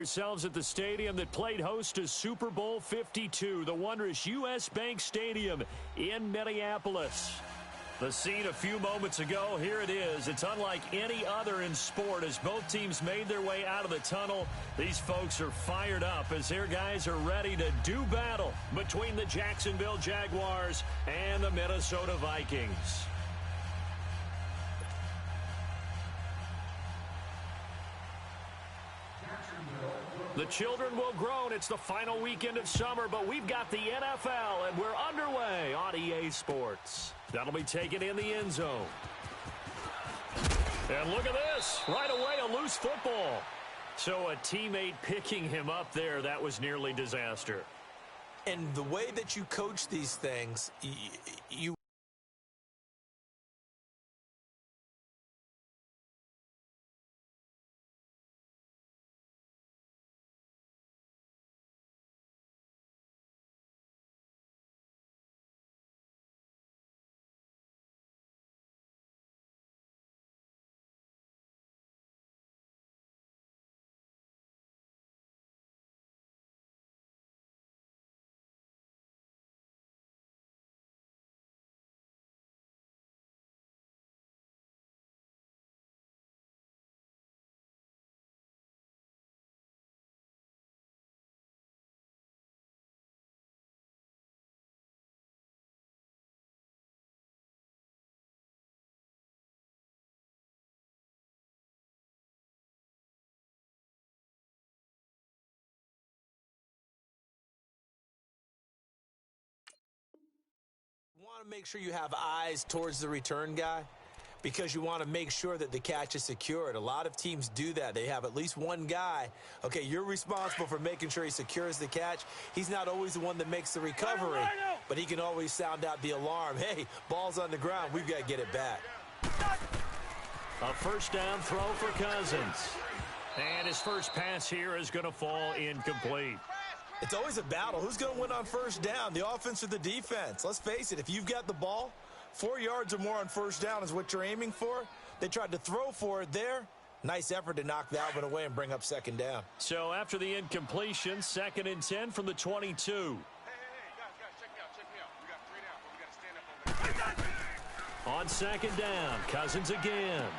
Ourselves at the stadium that played host to Super Bowl 52, the wondrous U.S. Bank Stadium in Minneapolis. The scene a few moments ago, here it is. It's unlike any other in sport as both teams made their way out of the tunnel. These folks are fired up as their guys are ready to do battle between the Jacksonville Jaguars and the Minnesota Vikings. The children will groan. It's the final weekend of summer, but we've got the NFL, and we're underway on EA Sports. That'll be taken in the end zone. And look at this. Right away, a loose football. So a teammate picking him up there, that was nearly disaster. And the way that you coach these things, you want to make sure you have eyes towards the return guy because you want to make sure that the catch is secured. A lot of teams do that. They have at least one guy. Okay, you're responsible for making sure he secures the catch. He's not always the one that makes the recovery, but he can always sound out the alarm. Hey, ball's on the ground. We've got to get it back. A first down throw for Cousins. And his first pass here is going to fall incomplete. It's always a battle. Who's going to win on first down, the offense or the defense? Let's face it, if you've got the ball, 4 yards or more on first down is what you're aiming for. They tried to throw for it there. Nice effort to knock that one away and bring up second down. So after the incompletion, 2nd and 10 from the 22. Hey, guys, check me out. We got 3 down, but we got to stand up over there. On 2nd down, Cousins again.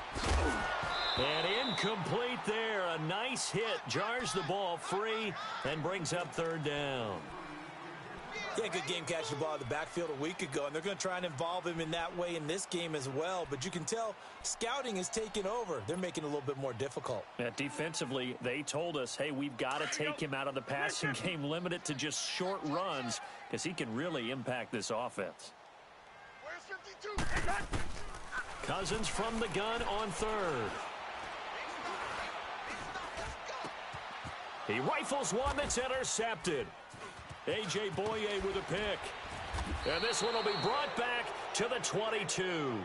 And incomplete there. A nice hit. Jars the ball free and brings up 3rd down. Yeah, good game catching the ball in the backfield a week ago, and they're going to try and involve him in that way in this game as well. But you can tell scouting is taking over. They're making it a little bit more difficult. Yeah, defensively, they told us, hey, we've got to take him out of the passing game, limit it to just short runs because he can really impact this offense. Where's 52? Cousins from the gun on 3rd. He rifles one that's intercepted. A.J. Boye with a pick. And this one will be brought back to the 22.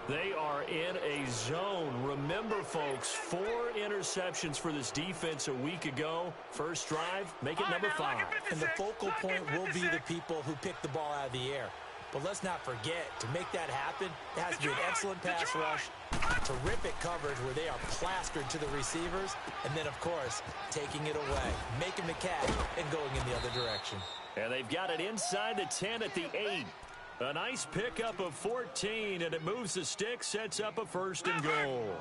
They are in a zone. Remember, folks, 4 interceptions for this defense a week ago. First drive, make it number 5. And the focal point will be the people who pick the ball out of the air. But let's not forget, to make that happen, it has to be an excellent pass rush, terrific coverage where they are plastered to the receivers, and then, of course, taking it away, making the catch, and going in the other direction. And they've got it inside the 10 at the 8. A nice pickup of 14, and it moves the stick, sets up a 1st and goal.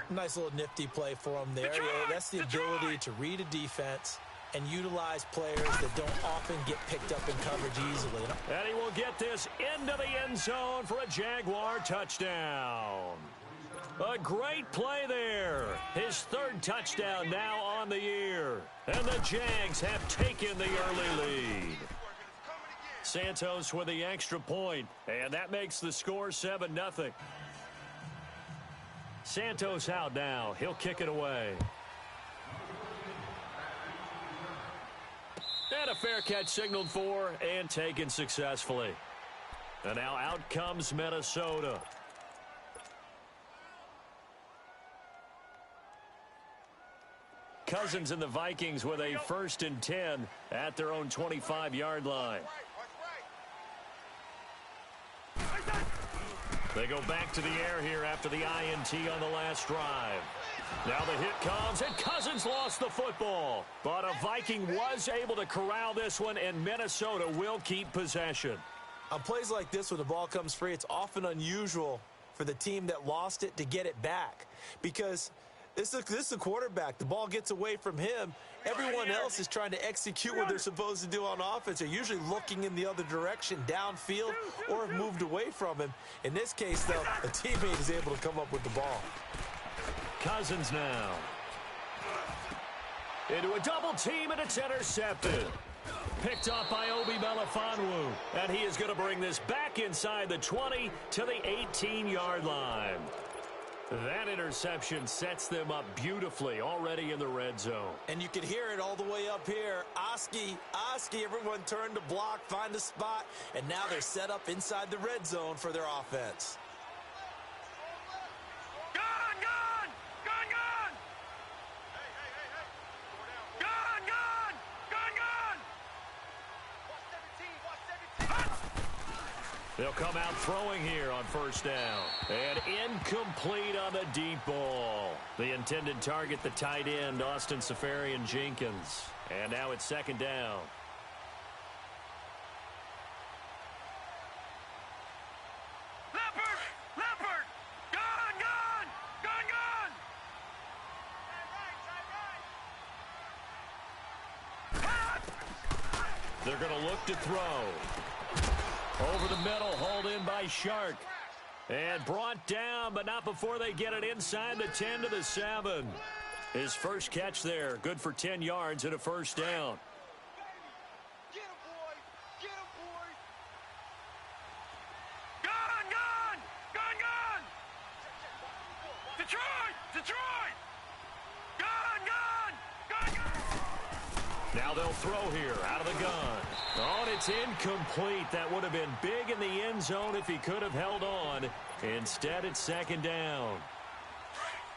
Nice little nifty play for them there. Yeah, that's the ability to read a defense and utilize players that don't often get picked up in coverage easily. And he will get this into the end zone for a Jaguar touchdown. A great play there. His 3rd touchdown now on the year. And the Jags have taken the early lead. Santos with the extra point, and that makes the score 7-0. Santos out now. He'll kick it away. And a fair catch signaled for and taken successfully. And now out comes Minnesota. Cousins and the Vikings with a 1st and 10 at their own 25-yard line. They go back to the air here after the INT on the last drive. Now the hit comes, and Cousins lost the football. But a Viking was able to corral this one, and Minnesota will keep possession. On plays like this, when the ball comes free, it's often unusual for the team that lost it to get it back. Because this is the quarterback. The ball gets away from him. Everyone else is trying to execute what they're supposed to do on offense. They're usually looking in the other direction, downfield, or have moved away from him. In this case, though, a teammate is able to come up with the ball. Cousins now. Into a double team, and it's intercepted. Picked up by Obi Melifonwu. And he is going to bring this back inside the 20 to the 18-yard line. That interception sets them up beautifully already in the red zone. And you can hear it all the way up here. Oski, everyone turned to block, find a spot, and now they're set up inside the red zone for their offense. They'll come out throwing here on first down. And incomplete on the deep ball. The intended target, the tight end, Austin Seferian-Jenkins. And now it's second down. Leopard! Gun! They're going to look to throw. Over the middle, hauled in by Shark. And brought down, but not before they get it inside the 10 to the 7. His first catch there, good for 10 yards and a first down. Get him, boy! Get him, boy! Gun! Detroit! Gun! Now they'll throw here out of the gun. Oh, and it's incomplete. That would have been big in the end zone if he could have held on. Instead, it's second down.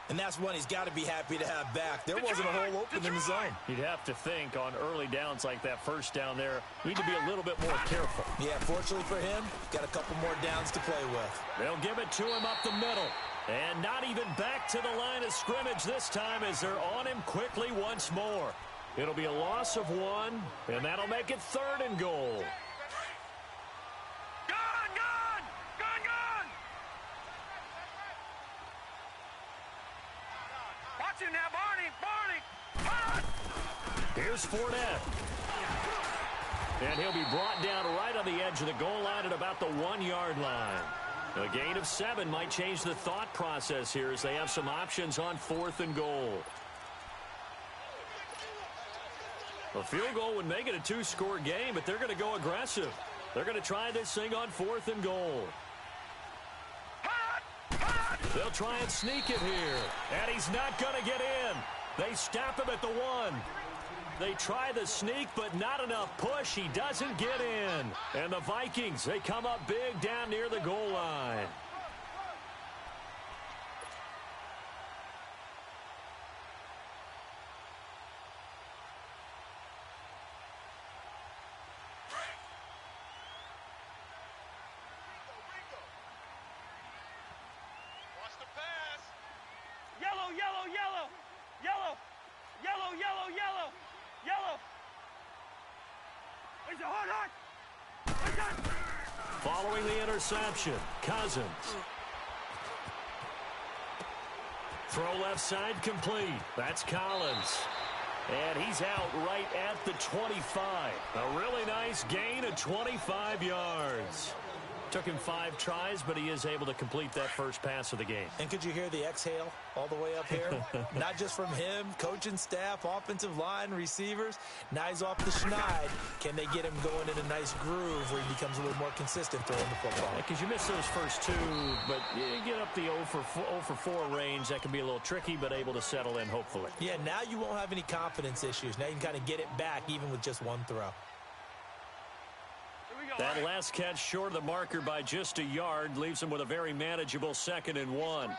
And that's one he's got to be happy to have back. There wasn't a hole open in the zone. You'd have to think on early downs like that first down there, need to be a little bit more careful. Yeah, fortunately for him, got a couple more downs to play with. They'll give it to him up the middle. And not even back to the line of scrimmage this time as they're on him quickly once more. It'll be a loss of 1, and that'll make it 3rd and goal. Gun! Watch him now, Barney! Here's Fournette. And he'll be brought down right on the edge of the goal line at about the 1-yard line. A gain of 7 might change the thought process here as they have some options on 4th and goal. A field goal would make it a 2-score game, but they're going to go aggressive. They're going to try this thing on 4th and goal. They'll try and sneak it here. And he's not going to get in. They stop him at the 1. They try the sneak, but not enough push. He doesn't get in. And the Vikings, they come up big down near the goal line. Following the interception, Cousins. Throw left side complete. That's Collins. And he's out right at the 25. A really nice gain of 25 yards. Took him 5 tries, but he is able to complete that first pass of the game. And could you hear the exhale all the way up here? Not just from him, coaching staff, offensive line, receivers. Now he's off the schneid. Can they get him going in a nice groove where he becomes a little more consistent throwing the football? Because you miss those first 2, but you get up the 0 for 4 range. That can be a little tricky, but able to settle in, hopefully. Yeah, now you won't have any confidence issues. Now you can kind of get it back even with just 1 throw. That last catch short of the marker by just a yard leaves him with a very manageable 2nd and 1. He's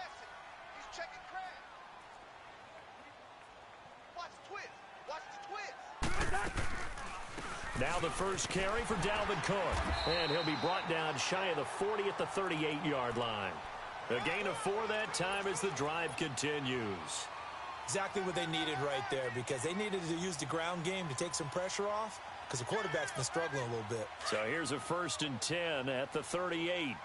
checking crap. Watch the twist. Now the first carry for Dalvin Cook. And he'll be brought down shy of the 40 at the 38-yard line. A gain of 4 that time as the drive continues. Exactly what they needed right there, because they needed to use the ground game to take some pressure off, because the quarterback's been struggling a little bit. So here's a 1st and 10 at the 38.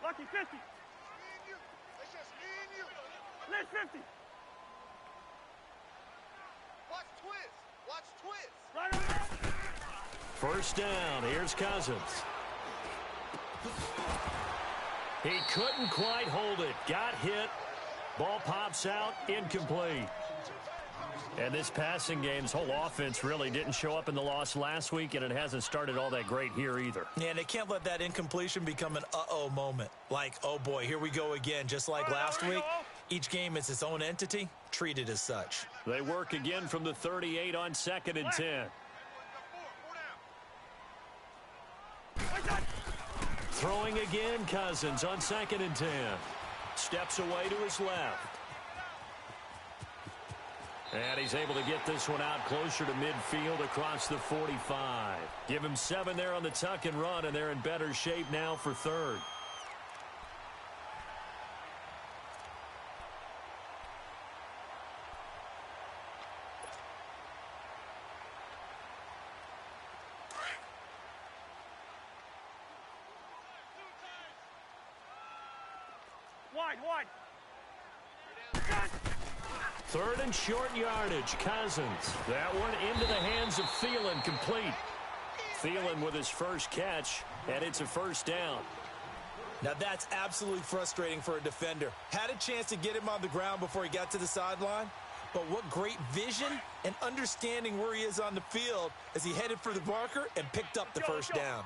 Lucky 50. Me and you. It's just me and you. Let's 50. Watch twist. Watch twist. Right on. 1st down. Here's Cousins. He couldn't quite hold it. Got hit. Ball pops out. Incomplete. And this passing game's whole offense really didn't show up in the loss last week, and it hasn't started all that great here either. Yeah, and they can't let that incompletion become an uh-oh moment. Like, oh boy, here we go again. Just like last week, each game is its own entity, treated as such. They work again from the 38 on 2nd and 10. Throwing again, Cousins on 2nd and 10. Steps away to his left. And he's able to get this one out closer to midfield across the 45. Give him 7 there on the tuck and run, and they're in better shape now for 3rd. Wide. 3rd and short yardage. Cousins. That one into the hands of Thielen, complete. Thielen with his first catch, and it's a 1st down. Now that's absolutely frustrating for a defender. Had a chance to get him on the ground before he got to the sideline, but what great vision and understanding where he is on the field as he headed for the marker and picked up the 1st down.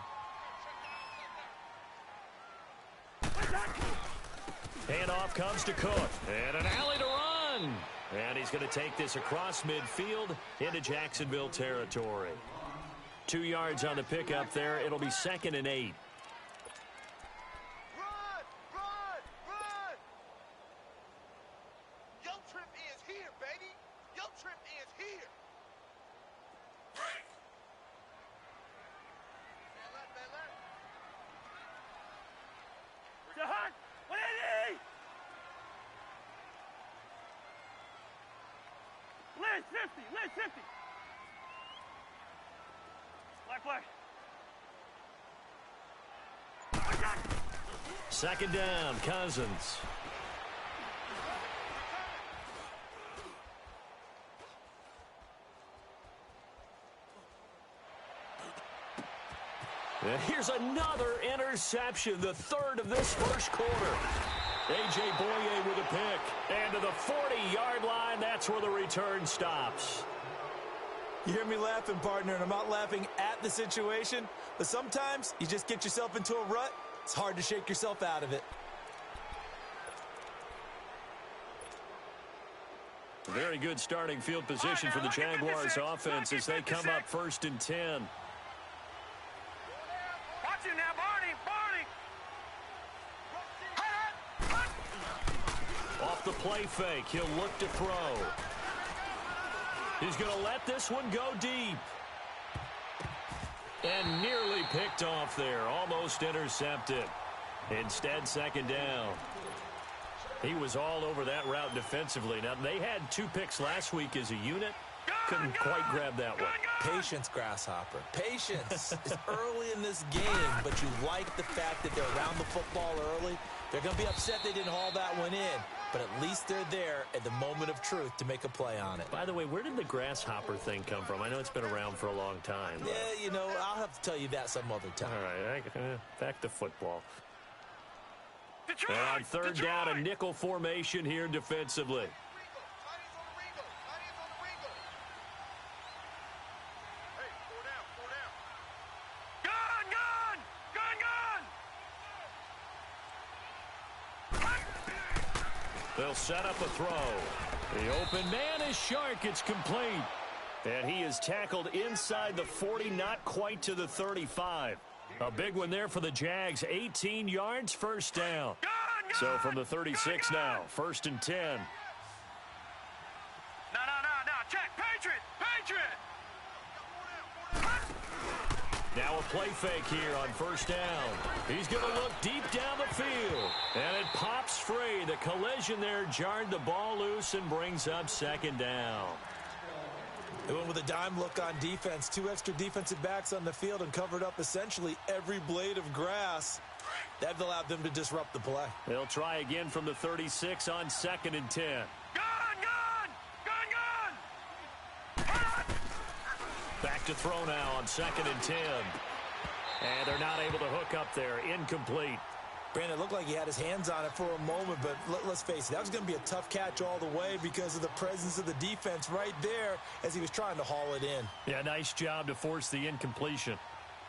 Handoff comes to Cook, and an alley to run. And he's going to take this across midfield into Jacksonville territory. 2 yards on the pickup there. It'll be 2nd and 8. Run! Your trip is here, baby. Your trip is here. Jahan, 180! Liz 50. Black. 2nd down, Cousins. And here's another interception, the 3rd of this 1st quarter. A.J. Boye with a pick. And to the 40-yard line, that's where the return stops. You hear me laughing, partner, and I'm not laughing at the situation, but sometimes you just get yourself into a rut. It's hard to shake yourself out of it. Very good starting field position for the Jaguars offense as they come up 1st and 10. Watch it now, Barney. Off the play fake, he'll look to throw. He's going to let this one go deep. And nearly picked off there, almost intercepted. Instead, 2nd down. He was all over that route defensively. Now, they had 2 picks last week as a unit. Couldn't quite grab that one. Patience, Grasshopper. Patience. It's early in this game, but you like the fact that they're around the football early. They're going to be upset they didn't haul that one in, but at least they're there at the moment of truth to make a play on it. By the way, where did the grasshopper thing come from? I know it's been around for a long time. Yeah, you know, I'll have to tell you that some other time. All right, back to football. And on 3rd down, a nickel formation here defensively. They'll set up a throw. The open man is Shark. It's complete. And he is tackled inside the 40, not quite to the 35. A big one there for the Jags. 18 yards, 1st down. So from the 36 now, 1st and 10. No. Check. Patriot. Now Now a play fake here on first down. He's going to look deep down the field. And it pops free. The collision there jarred the ball loose and brings up second down. They went with a dime look on defense. 2 extra defensive backs on the field and covered up essentially every blade of grass. That allowed them to disrupt the play. They'll try again from the 36 on 2nd and 10. Back to throw now on 2nd and 10. And they're not able to hook up there. Incomplete. Brandon, it looked like he had his hands on it for a moment, but let's face it, that was going to be a tough catch all the way because of the presence of the defense right there as he was trying to haul it in. Yeah, nice job to force the incompletion.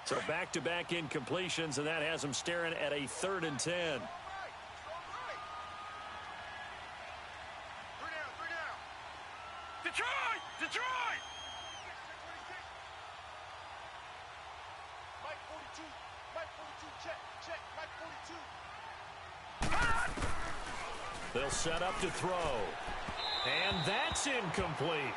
So back-to-back incompletions, and that has him staring at a 3rd and 10. 3 down. Detroit! Mike 42, check, Mike 42. They'll set up to throw. And that's incomplete.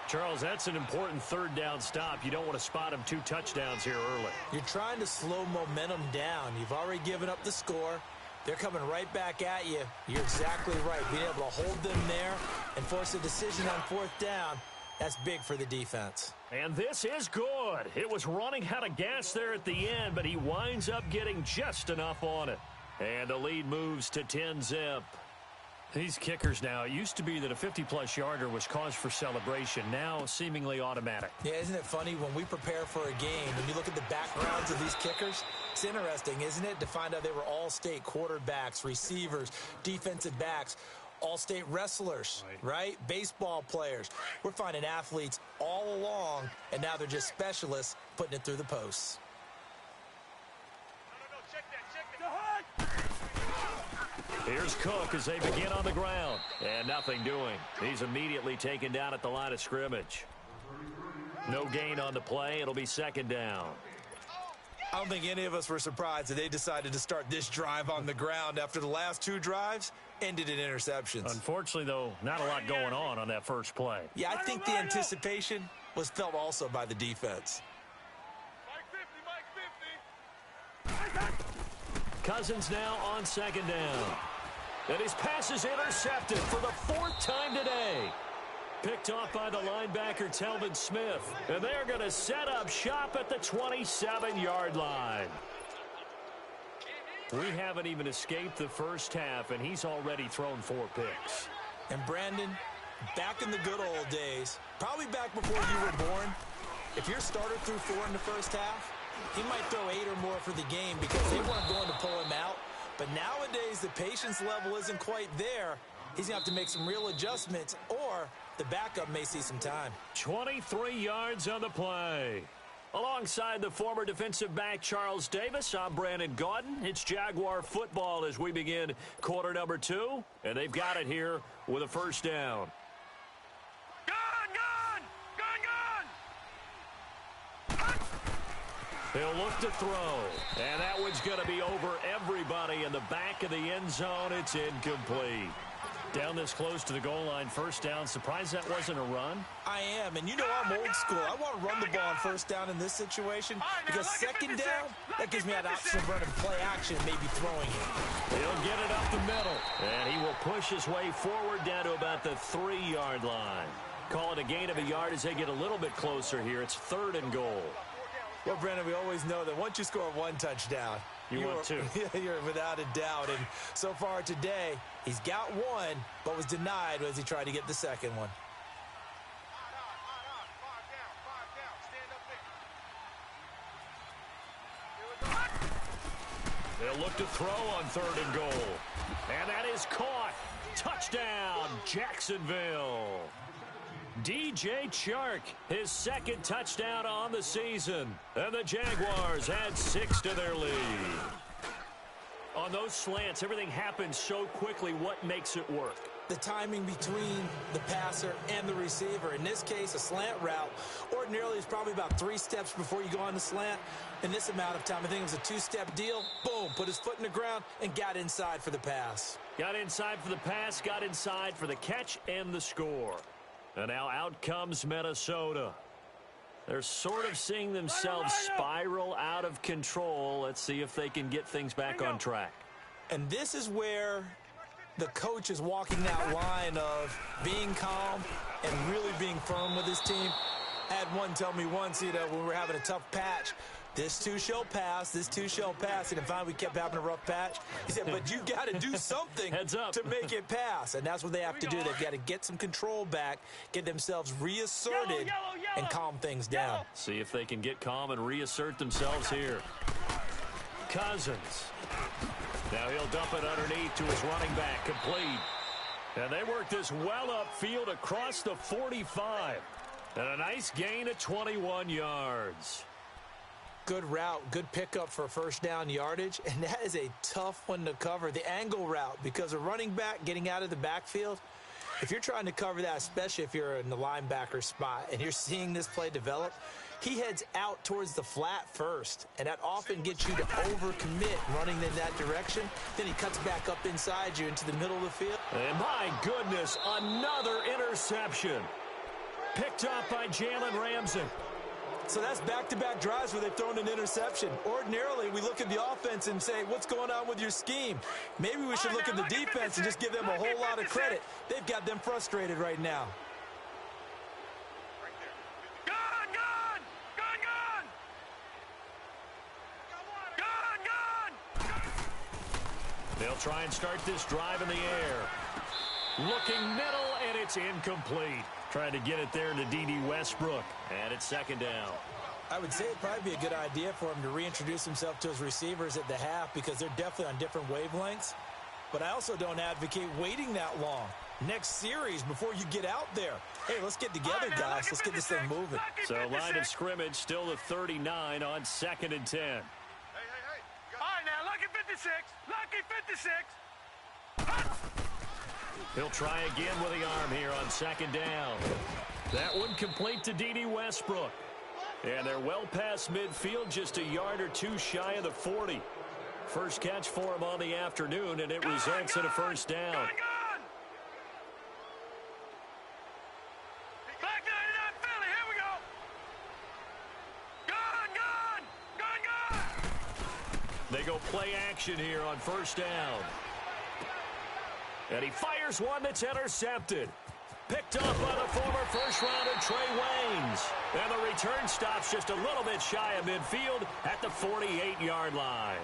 Charles, that's an important 3rd down stop. You don't want to spot him 2 touchdowns here early. You're trying to slow momentum down. You've already given up the score. They're coming right back at you. You're exactly right. Being able to hold them there and force a decision on 4th down, that's big for the defense. And this is good. It was running out of gas there at the end, but he winds up getting just enough on it. And the lead moves to 10-zip. These kickers now, it used to be that a 50-plus yarder was cause for celebration. Now, seemingly automatic. Yeah, isn't it funny when we prepare for a game, when you look at the backgrounds of these kickers, it's interesting, isn't it, to find out they were all-state quarterbacks, receivers, defensive backs, all-state wrestlers, right? Baseball players. We're finding athletes all along, and now they're just specialists putting it through the posts. No, check that. Here's Cook as they begin on the ground. And nothing doing. He's immediately taken down at the line of scrimmage. No gain on the play. It'll be 2nd down. I don't think any of us were surprised that they decided to start this drive on the ground after the last 2 drives ended in interceptions. Unfortunately, though, not a lot going on that first play. Yeah, I think the anticipation was felt also by the defense. Mike 50. Cousins now on 2nd down. And his pass is intercepted for the 4th time today. Picked off by the linebacker, Telvin Smith. And they're going to set up shop at the 27-yard line. We haven't even escaped the first half, and he's already thrown 4 picks. And Brandon, back in the good old days, probably back before you were born, if your starter threw 4 in the first half, he might throw 8 or more for the game because they weren't going to pull him out. But nowadays, the patience level isn't quite there. He's going to have to make some real adjustments, or the backup may see some time. 23 yards on the play. Alongside the former defensive back Charles Davis, I'm Brandon Gaudin. It's Jaguar football as we begin quarter number 2. And they've got it here with a 1st down. He'll look to throw. And that one's going to be over everybody in the back of the end zone. It's incomplete. Down this close to the goal line, 1st down. Surprised that wasn't a run? I am, and you know I'm old school. I want to run the ball on 1st down in this situation because 2nd down, that gives me that option of running play action and maybe throwing it. He'll get it up the middle, and he will push his way forward down to about the 3-yard line. Call it a gain of a yard as they get a little bit closer here. It's 3rd and goal. Well, Brandon, we always know that once you score 1 touchdown, you want 2. You're without a doubt. And so far today, he's got 1, but was denied as he tried to get the 2nd one. 5 down. They'll look to throw on 3rd and goal. And that is caught. Touchdown, Jacksonville. DJ Chark, his 2nd touchdown on the season. And the Jaguars add 6 to their lead. On those slants, everything happens so quickly. What makes it work? The timing between the passer and the receiver. In this case, a slant route. Ordinarily, it's probably about 3 steps before you go on the slant. In this amount of time, I think it was a 2-step deal. Boom, put his foot in the ground and got inside for the pass. Got inside for the pass, got inside for the catch and the score. And now out comes Minnesota. They're sort of seeing themselves spiral out of control. Let's see if they can get things back on track. And this is where the coach is walking that line of being calm and really being firm with his team. I had one tell me once, when we were having a tough patch, this too shall pass, this too shall pass. And finally we kept having a rough patch. He said, but you've got to do something to make it pass. And that's what they have to do. They've got to get some control back, get themselves reasserted, and calm things down. See if they can get calm and reassert themselves here. Cousins. Now he'll dump it underneath to his running back, complete. And they work this well upfield across the 45. And a nice gain of 21 yards. Good route, good pickup for first down yardage, and that is a tough one to cover. The angle route, because a running back getting out of the backfield, if you're trying to cover that, especially if you're in the linebacker spot and you're seeing this play develop, he heads out towards the flat first, and that often gets you to overcommit running in that direction. Then he cuts back up inside you into the middle of the field. And my goodness, another interception. Picked up by Jalen Ramsey. So that's back-to-back drives where they've thrown an interception. Ordinarily, we look at the offense and say, what's going on with your scheme? Maybe we should look at the defense and just give them a whole lot of credit. They've got them frustrated right now. They'll try and start this drive in the air. Looking middle, and it's incomplete. Trying to get it there to D.D. Westbrook. And it's second down. I would say it'd probably be a good idea for him to reintroduce himself to his receivers at the half because they're definitely on different wavelengths. But I also don't advocate waiting that long. Next series before you get out there. Hey, let's get together, guys. Let's get this thing moving. So line of scrimmage still the 39 on 2nd and 10. Hey. All right, now, lucky 56. Lucky 56. He'll try again with the arm here on 2nd down. That one complete to D.D. Westbrook. And they're well past midfield, just a yard or two shy of the 40. First catch for him on the afternoon, and it results in a first down. Back 99 Philly, here we go. They go play action here on first down. And he fires one that's intercepted. Picked up by the former first-rounder Trey Waynes. And the return stops just a little bit shy of midfield at the 48-yard line.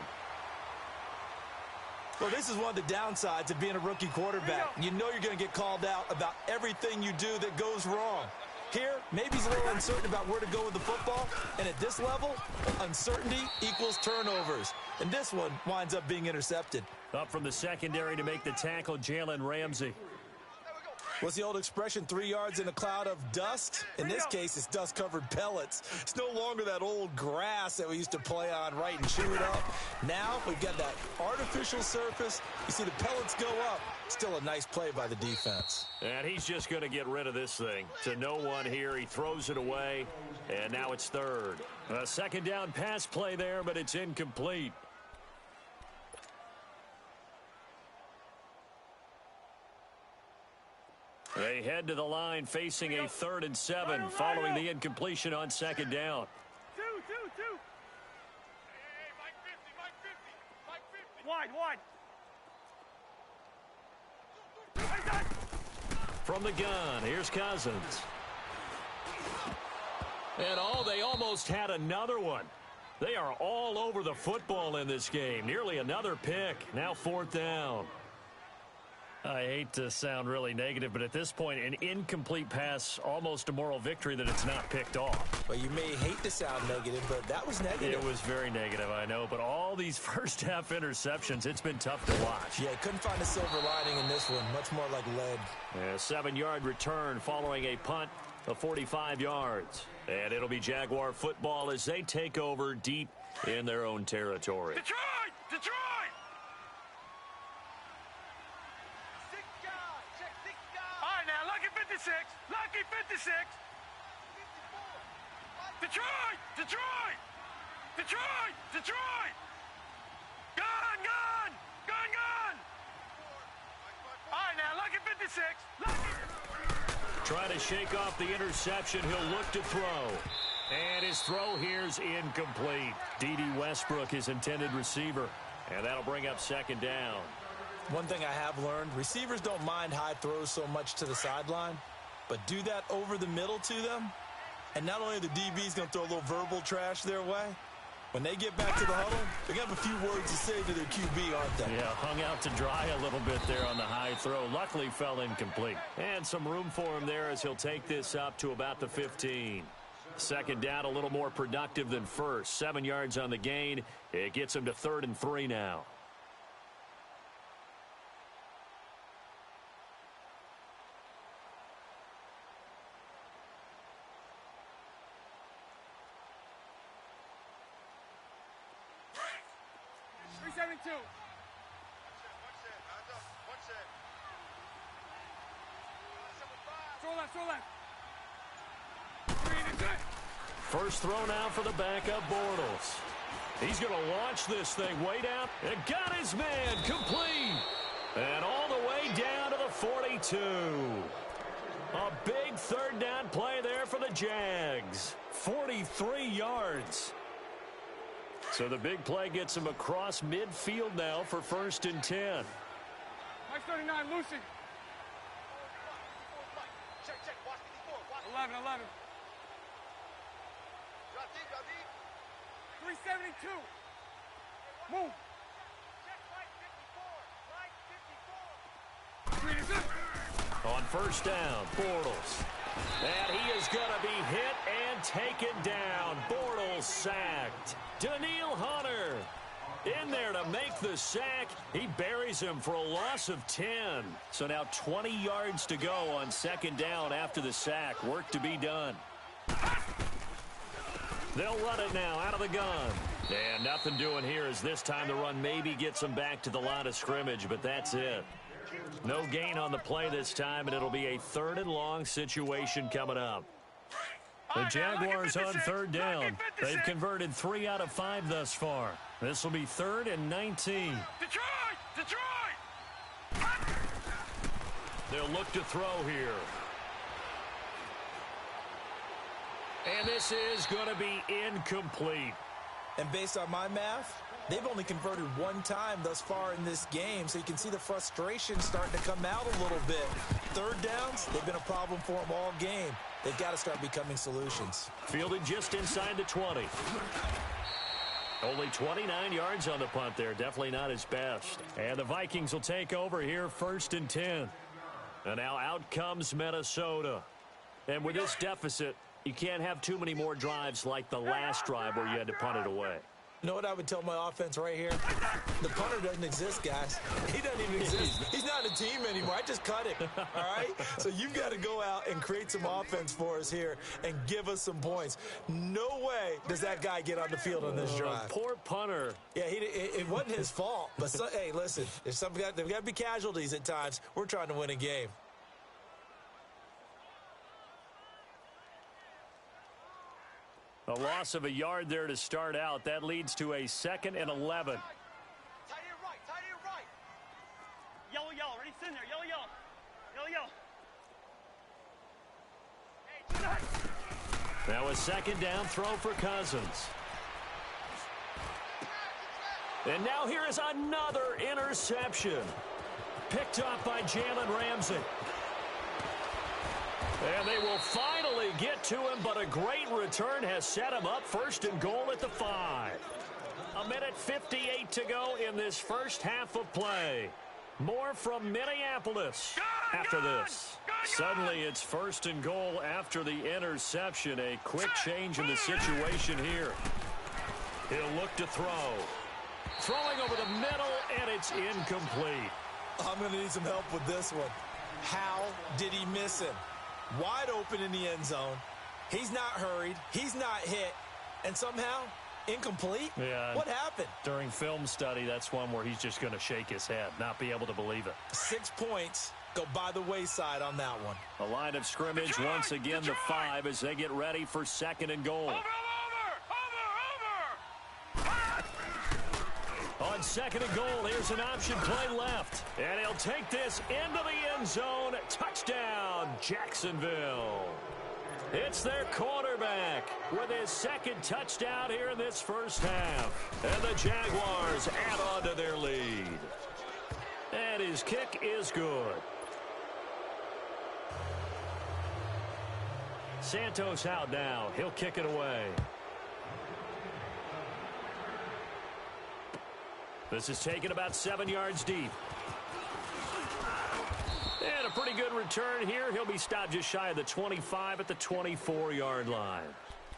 Well, this is one of the downsides of being a rookie quarterback. You know you're going to get called out about everything you do that goes wrong. Here, maybe he's a little uncertain about where to go with the football. And at this level, uncertainty equals turnovers. And this one winds up being intercepted. Up from the secondary to make the tackle, Jalen Ramsey. What's the old expression, 3 yards in a cloud of dust? In this case, it's dust-covered pellets. It's no longer that old grass that we used to play on, right, and chew it up. Now we've got that artificial surface. You see the pellets go up. Still a nice play by the defense. And he's just going to get rid of this thing. To no one here. He throws it away, and now it's third. A second down pass play there, but it's incomplete. They head to the line facing a 3rd and 7 following the incompletion on second down. Two. Hey, Mike 50. Wide. From the gun, here's Cousins. And they almost had another one. They are all over the football in this game. Nearly another pick. Now 4th down. I hate to sound really negative, but at this point, an incomplete pass, almost a moral victory that it's not picked off. Well, you may hate to sound negative, but that was negative. It was very negative, I know, but all these first-half interceptions, it's been tough to watch. Yeah, couldn't find a silver lining in this one. Much more like lead. A 7-yard return following a punt of 45 yards. And it'll be Jaguar football as they take over deep in their own territory. Detroit! All right, now, lucky 56. Detroit! Gun! All right, now, lucky 56. Trying to shake off the interception. He'll look to throw. And his throw here's incomplete. D.D. Westbrook, his intended receiver. And that'll bring up second down. One thing I have learned, receivers don't mind high throws so much to the sideline, but do that over the middle to them, and not only are the DBs going to throw a little verbal trash their way, when they get back to the huddle, they're going to have a few words to say to their QB, aren't they? Yeah, hung out to dry a little bit there on the high throw. Luckily fell incomplete. And some room for him there as he'll take this up to about the 15. Second down, a little more productive than first. 7 yards on the gain. It gets him to 3rd and 3 now. First throw now for the backup Bortles. He's going to launch this thing way down. And got his man complete. And all the way down to the 42. A big 3rd down play there for the Jags. 43 yards. So the big play gets him across midfield now for 1st and 10. Mike 39, Lucy. Check, watch 54. 11. Drop deep. 372. Move. Check right 54. On 1st down, Bortles. And he is going to be hit and taken down. Bortles sacked. Daniil Hunter in there to make the sack. He buries him for a loss of 10. So now 20 yards to go on 2nd down after the sack. Work to be done. They'll run it now out of the gun. And nothing doing here as this time the run maybe gets them back to the line of scrimmage, but that's it. No gain on the play this time, and it'll be a 3rd and long situation coming up. The Jaguars on 3rd down. They've converted 3 out of 5 thus far. This will be 3rd and 19. Detroit! They'll look to throw here. And this is going to be incomplete. And based on my math, they've only converted 1 time thus far in this game, so you can see the frustration starting to come out a little bit. 3rd downs, they've been a problem for them all game. They've got to start becoming solutions. Fielded just inside the 20. Only 29 yards on the punt there. Definitely not his best. And the Vikings will take over here 1st and 10. And now out comes Minnesota. And with this deficit, you can't have too many more drives like the last drive where you had to punt it away. You know what I would tell my offense right here? The punter doesn't exist, guys. He doesn't even exist. He's not a team anymore. I just cut him, all right? So you've got to go out and create some offense for us here and give us some points. No way does that guy get on the field on this drive. Poor punter. Yeah, it wasn't his fault. But, hey, listen, there's got to be casualties at times. We're trying to win a game. A loss of a yard there to start out. That leads to a 2nd and 11. Tight end right. Yellow. Ready, sit in there. Yellow. Now a 2nd down throw for Cousins. And now here is another interception. Picked up by Jalen Ramsey. And they will finally get to him, but a great return has set him up 1st and goal at the 5. 1:58 to go in this first half of play. More from Minneapolis after this. Suddenly it's 1st and goal after the interception. A quick change in the situation here. He'll look to throw. Throwing over the middle, and it's incomplete. I'm going to need some help with this one. How did he miss him? Wide open in the end zone. He's not hurried. He's not hit. And somehow, incomplete? Yeah. What happened? During film study, that's one where he's just going to shake his head, not be able to believe it. 6 points go by the wayside on that one. A line of scrimmage once again, the 5 as they get ready for 2nd and goal. Over. On 2nd and goal, here's an option play left. And he'll take this into the end zone. Touchdown, Jacksonville. It's their quarterback. quarterback with his second touchdown here in this first half. And the Jaguars add on to their lead. And his kick is good. Santos out now. He'll kick it away. This is taken about 7 yards deep. And a pretty good return here. He'll be stopped just shy of the 25 at the 24-yard line.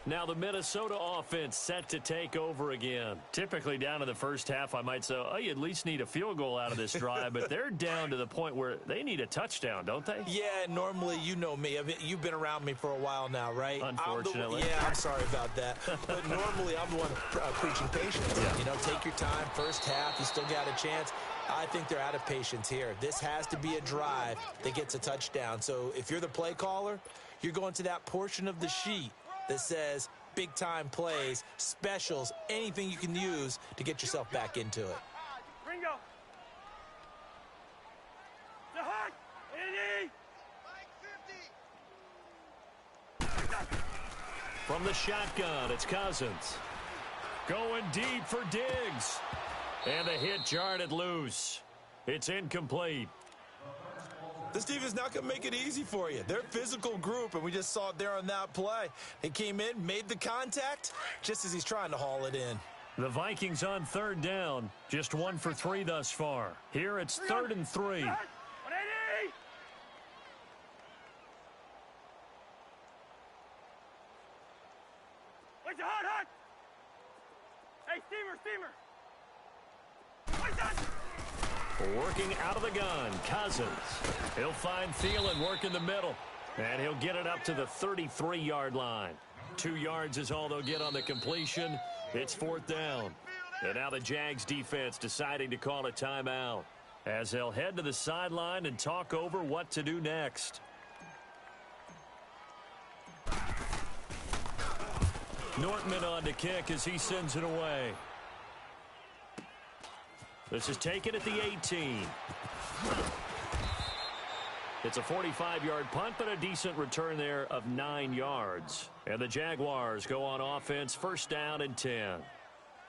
Now the Minnesota offense set to take over again. Typically down in the first half, I might say, oh, you at least need a field goal out of this drive. But they're down to the point where they need a touchdown, don't they? Yeah, normally, you know me. I mean, you've been around me for a while now, right? Unfortunately. I'm sorry about that. But normally, I'm the one preaching patience. Yeah. You know, take your time. First half, you still got a chance. I think they're out of patience here. This has to be a drive that gets a touchdown. So if you're the play caller, you're going to that portion of the sheet that says big-time plays, specials, anything you can use to get yourself back into it. Ringo. The hut. From the shotgun, it's Cousins. Going deep for Diggs. And the hit jarred it loose. It's incomplete. This defense is not going to make it easy for you. They're a physical group, and we just saw it there on that play. He came in, made the contact, just as he's trying to haul it in. The Vikings on third down. Just 1 for 3 thus far. Here it's 3rd and 3. 180. Where's the hut? Hey, steamer. Where's that? Working out of the gun, Cousins. He'll find Thielen working the middle. And he'll get it up to the 33-yard line. 2 yards is all they'll get on the completion. It's 4th down. And now the Jags defense deciding to call a timeout as they'll head to the sideline and talk over what to do next. Nortman on to kick as he sends it away. This is taken at the 18. It's a 45-yard punt, but a decent return there of 9 yards. And the Jaguars go on offense, 1st down and 10.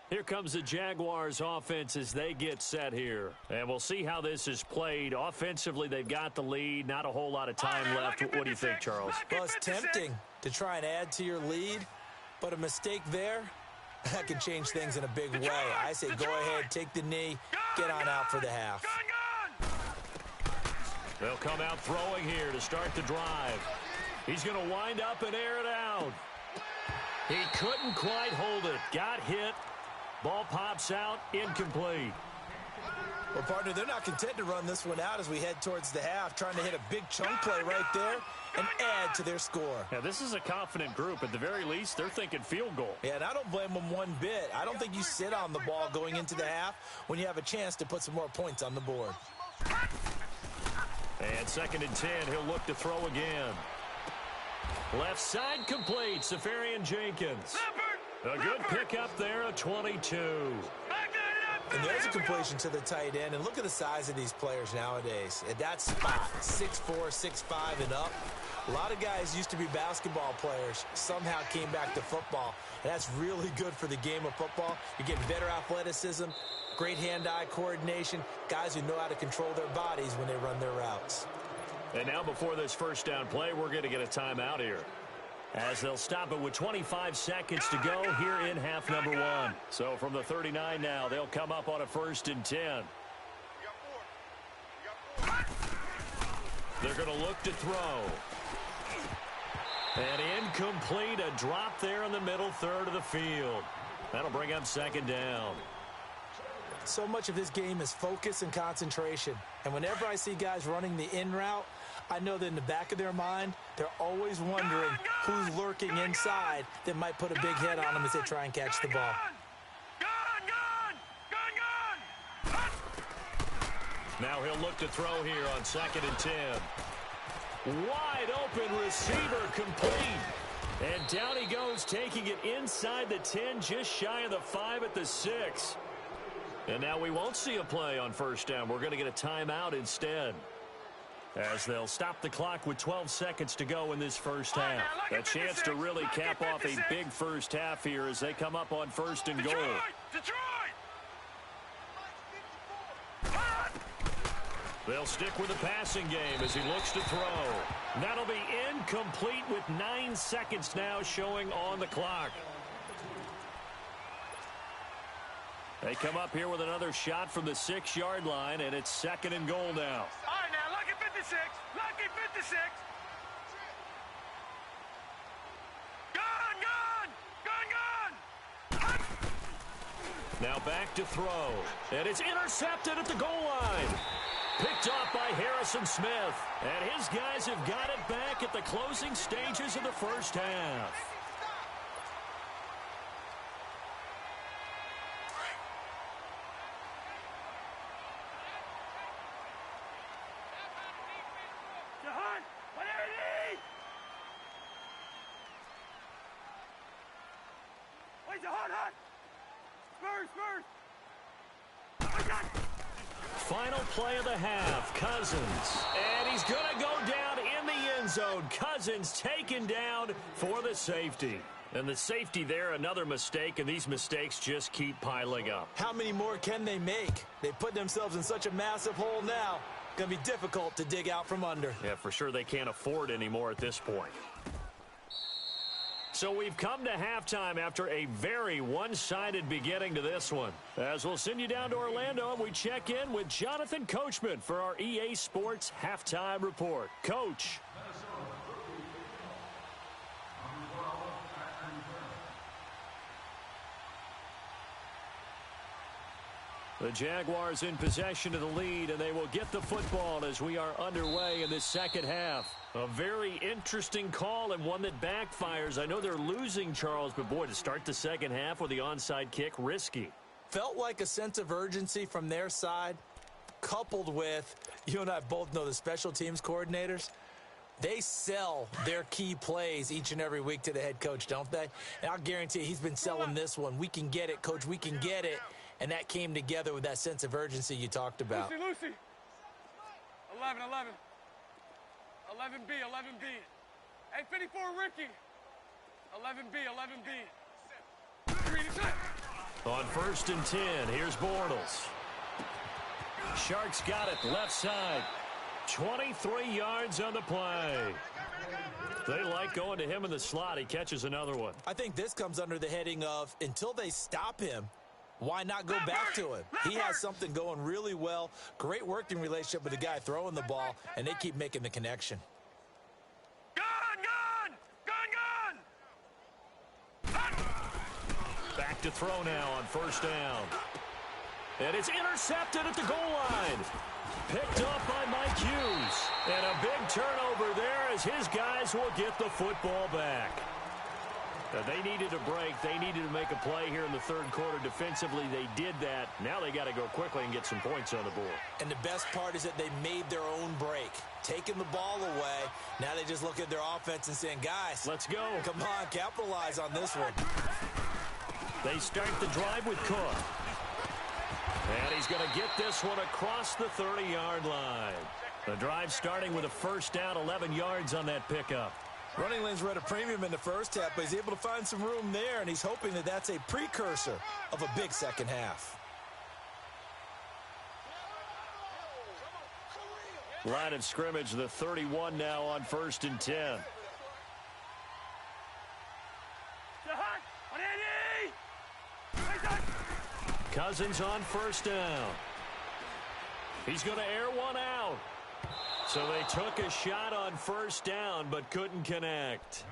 Here comes the Jaguars offense as they get set here. And we'll see how this is played. Offensively, they've got the lead. Not a whole lot of time left. What do you think, Charles? Well, it's tempting to try and add to your lead, but a mistake there, that can change things in a big way. I say go ahead, take the knee, get on out for the half. They'll come out throwing here to start the drive. He's going to wind up and air it out. He couldn't quite hold it. Got hit. Ball pops out. Incomplete. Well, partner, they're not content to run this one out as we head towards the half, trying to hit a big chunk play right there and add to their score. Yeah, this is a confident group. At the very least, they're thinking field goal. Yeah, and I don't blame them one bit. I don't think you sit on the ball going into the half when you have a chance to put some more points on the board. And 2nd and 10, he'll look to throw again. Left side complete, Safarian Jenkins. A good pickup there, a 22. And there's a completion to the tight end. And look at the size of these players nowadays. At that spot, 6'4", 6'5", and up. A lot of guys used to be basketball players, somehow came back to football. And that's really good for the game of football. You're getting better athleticism, great hand-eye coordination, guys who know how to control their bodies when they run their routes. And now before this 1st down play, we're going to get a timeout here, as they'll stop it with 25 seconds to go here in half number 1. So from the 39 now, they'll come up on a 1st and 10. They're going to look to throw. And incomplete, a drop there in the middle third of the field. That'll bring up 2nd down. So much of this game is focus and concentration. And whenever I see guys running the in route, I know that in the back of their mind, they're always wondering who's lurking inside that might put a big hit on them as they try and catch the ball. Now he'll look to throw here on 2nd and 10. Wide open receiver complete. And down he goes, taking it inside the 10, just shy of the 5 at the 6. And now we won't see a play on 1st down. We're going to get a timeout instead. as they'll stop the clock with 12 seconds to go in this first half. A chance to really cap off a big first half here as they come up on first and goal. Detroit! They'll stick with the passing game as he looks to throw. That'll be incomplete with 9 seconds now showing on the clock. They come up here with another shot from the 6-yard line, and it's second and goal now. All right, now, lucky 56. Lucky 56. Gone! Now back to throw. And it's intercepted at the goal line. Picked off by Harrison Smith. And his guys have got it back at the closing stages of the first half. Final play of the half, Cousins. And he's going to go down in the end zone. Cousins taken down for the safety. And the safety there, another mistake, and these mistakes just keep piling up. How many more can they make? They put themselves in such a massive hole now. Going to be difficult to dig out from under. Yeah, for sure they can't afford any more at this point. So we've come to halftime after a very one-sided beginning to this one. As we'll send you down to Orlando, and we check in with Jonathan Coachman for our EA Sports Halftime Report. Coach. The Jaguars in possession of the lead, and they will get the football as we are underway in this second half. A very interesting call and one that backfires. I know they're losing, Charles, but boy, to start the second half with the onside kick, risky. Felt like a sense of urgency from their side, coupled with, you and I both know the special teams coordinators. They sell their key plays each and every week to the head coach, don't they? And I'll guarantee he's been selling this one. We can get it, coach, we can get it. And that came together with that sense of urgency you talked about. Lucy. 11. 11B. Hey, 54, Ricky. 11B. On first and 10, here's Bortles. Sharks got it left side. 23 yards on the play. They like going to him in the slot. He catches another one. I think this comes under the heading of until they stop him, why not go back to him? He has something going really well. Great working relationship with the guy throwing the ball, and they keep making the connection. Gone! Back to throw now on first down. And it's intercepted at the goal line. Picked up by Mike Hughes. And a big turnover there as his guys will get the football back. They needed a break. They needed to make a play here in the third quarter. Defensively, they did that. Now they got to go quickly and get some points on the board. And the best part is that they made their own break. Taking the ball away. Now they just look at their offense and saying, guys, let's go. Come on, capitalize on this one. They start the drive with Cook. And he's going to get this one across the 30-yard line. The drive starting with a first down, 11 yards on that pickup. Running lanes were at a premium in the first half, but he's able to find some room there, and he's hoping that that's a precursor of a big second half. Line of scrimmage, the 31 now on first and 10. Cousins on first down. He's going to air one out. So they took a shot on first down, but couldn't connect.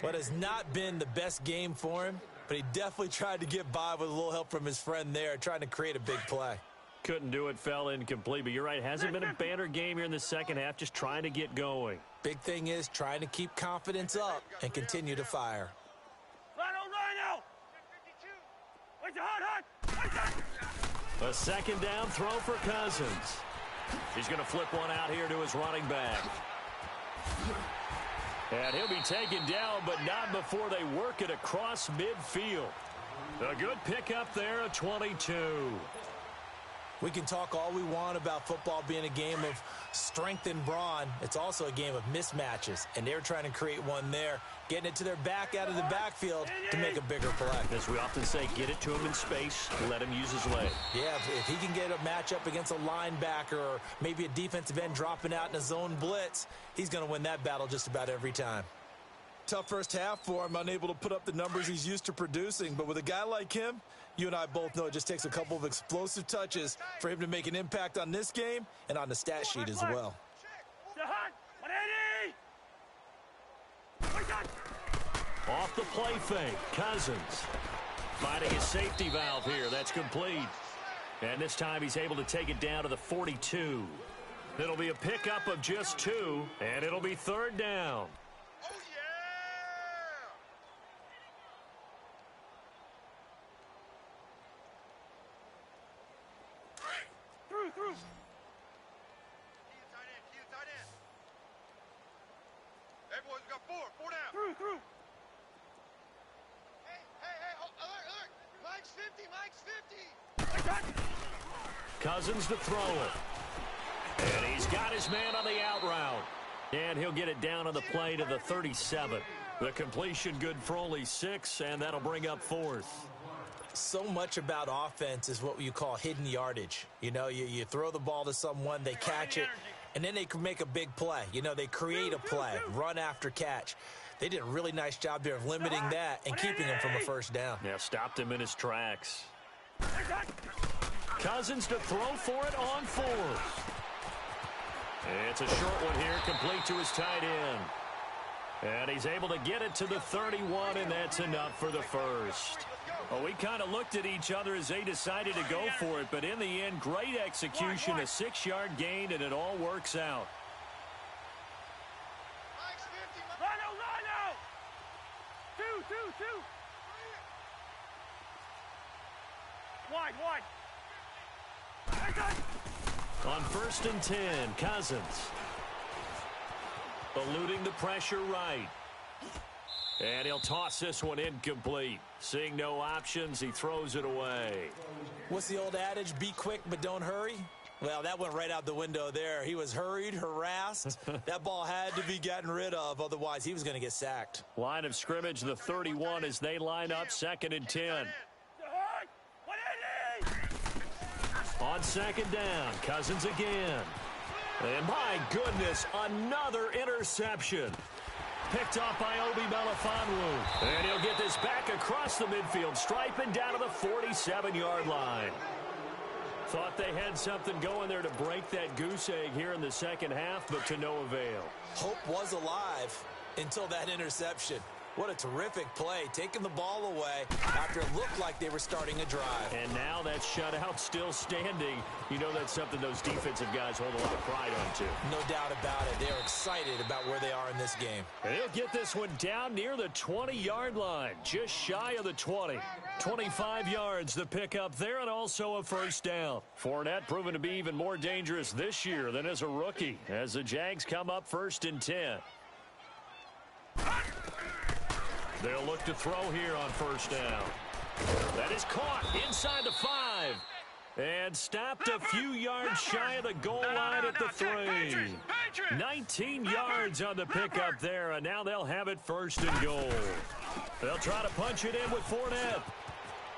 What has not been the best game for him, but he definitely tried to get by with a little help from his friend there, trying to create a big play. Couldn't do it, fell incomplete. But you're right, hasn't been a banner game here in the second half, just trying to get going. Big thing is trying to keep confidence up and continue to fire. A second down throw for Cousins. He's going to flip one out here to his running back. And he'll be taken down, but not before they work it across midfield. A good pickup there, a 22. We can talk all we want about football being a game of strength and brawn. It's also a game of mismatches, and they're trying to create one there, getting it to their back out of the backfield to make a bigger play. As we often say, get it to him in space, let him use his leg. Yeah, if he can get a matchup against a linebacker or maybe a defensive end dropping out in a zone blitz, he's going to win that battle just about every time. Tough first half for him, unable to put up the numbers he's used to producing. But with a guy like him, you and I both know it just takes a couple of explosive touches for him to make an impact on this game and on the stat sheet as well. Off the play fake, Cousins finding his safety valve here. That's complete. And this time he's able to take it down to the 42. It'll be a pickup of just 2, and it'll be 3rd down. Through. Hey, boys, we got 4 down. Through. Hey, alert. Mike's 50. Cousins to throw it. And he's got his man on the out route. And he'll get it down on the play to the 37. The completion good for only 6, and that'll bring up 4th. So much about offense is what you call hidden yardage. You know, you throw the ball to someone, they catch it, and then they can make a big play. You know, they create a play, run after catch. They did a really nice job there of limiting that and keeping him from a first down. Yeah, stopped him in his tracks. Cousins to throw for it on 4th. It's a short one here, complete to his tight end. And he's able to get it to the 31, and that's enough for the first. Well, we kind of looked at each other as they decided to go for it, but in the end, great execution, a 6-yard gain, and it all works out. Mike's 50. Rhino! Two. Wide. On 1st and 10, Cousins. Eluding the pressure right. And he'll toss this one incomplete. Seeing no options, he throws it away. What's the old adage? Be quick, but don't hurry? Well, that went right out the window there. He was hurried, harassed. That ball had to be gotten rid of, otherwise he was going to get sacked. Line of scrimmage, the 31 as they line up 2nd and 10. On 2nd down, Cousins again. And my goodness, another interception. Picked off by Obi Melifonwu. And he'll get this back across the midfield stripe and down to the 47-yard line. Thought they had something going there to break that goose egg here in the second half, but to no avail. Hope was alive until that interception. What a terrific play, taking the ball away after it looked like they were starting a drive. And now that shutout still standing. You know that's something those defensive guys hold a lot of pride on, too. No doubt about it. They're excited about where they are in this game. And he'll get this one down near the 20-yard line, just shy of the 20. 25 yards the pickup there, and also a first down. Fournette proven to be even more dangerous this year than as a rookie, as the Jags come up 1st and 10. They'll look to throw here on 1st down. That is caught inside the 5. And stopped a few yards shy of the goal line at the 3. 19 yards on the pickup there, and now they'll have it 1st and goal. They'll try to punch it in with Fournette.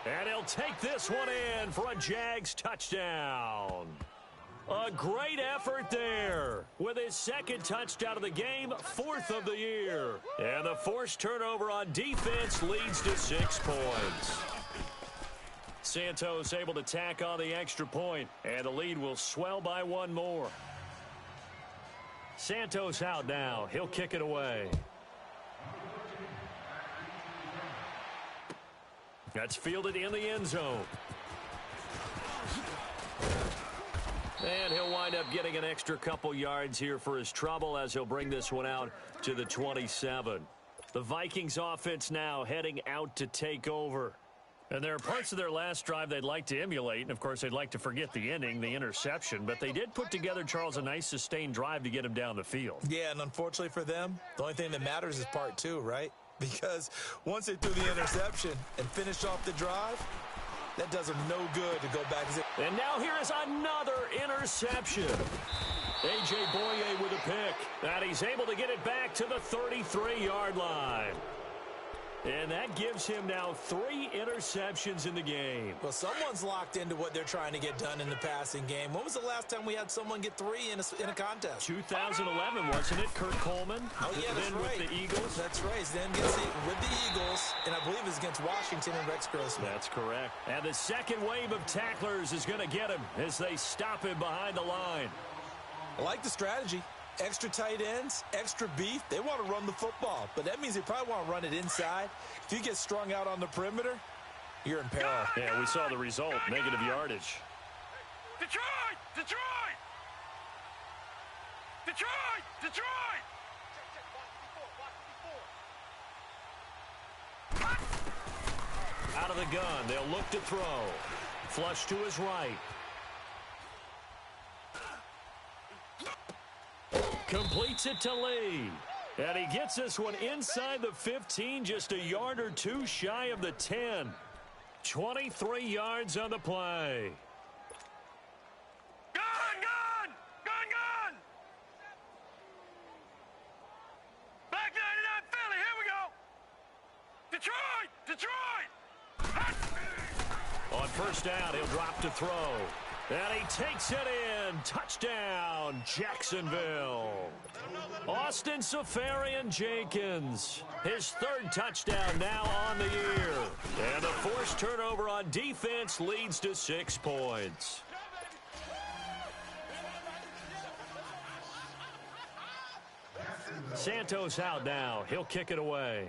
And he'll take this one in for a Jags touchdown. A great effort there with his 2nd touchdown of the game, 4th of the year. And the forced turnover on defense leads to 6 points. Santos able to tack on the extra point, and the lead will swell by 1 more. Santos out now. He'll kick it away. That's fielded in the end zone. And he'll wind up getting an extra couple yards here for his trouble as he'll bring this one out to the 27. The Vikings offense now heading out to take over. And there are parts of their last drive they'd like to emulate. And, of course, they'd like to forget the ending, the interception. But they did put together, Charles, a nice sustained drive to get him down the field. Yeah, and unfortunately for them, the only thing that matters is part 2, right? Because once they threw the interception and finished off the drive, That does him no good to go back. And now here is another interception. A.J. Boye with a pick. And he's able to get it back to the 33-yard line. And that gives him now 3 interceptions in the game. Well, someone's locked into what they're trying to get done in the passing game. When was the last time we had someone get 3 in a contest? 2011, wasn't it? Kurt Coleman. Oh, yeah, that's right. With the Eagles. That's right. Then gets it with the Eagles, and I believe it's against Washington and Rex Grossman. That's correct. And the second wave of tacklers is going to get him as they stop him behind the line. I like the strategy. Extra tight ends, extra beef. They want to run the football, but that means they probably want to run it inside. If you get strung out on the perimeter, you're in peril. Yeah, we saw the result, negative yardage. Detroit! Detroit! Detroit! Detroit! Out of the gun, they'll look to throw. Flush to his right. Completes it to Lee. And he gets this one inside the 15, just a yard or 2 shy of the 10. 23 yards on the play. Gun! Gun! Gun! Gun! Back 99 Philly, here we go! Detroit! Detroit! On first down, he'll drop to throw. And he takes it in. Touchdown, Jacksonville. Austin Safarian-Jenkins. His 3rd touchdown now on the year. And the forced turnover on defense leads to 6 points. Santos out now. He'll kick it away.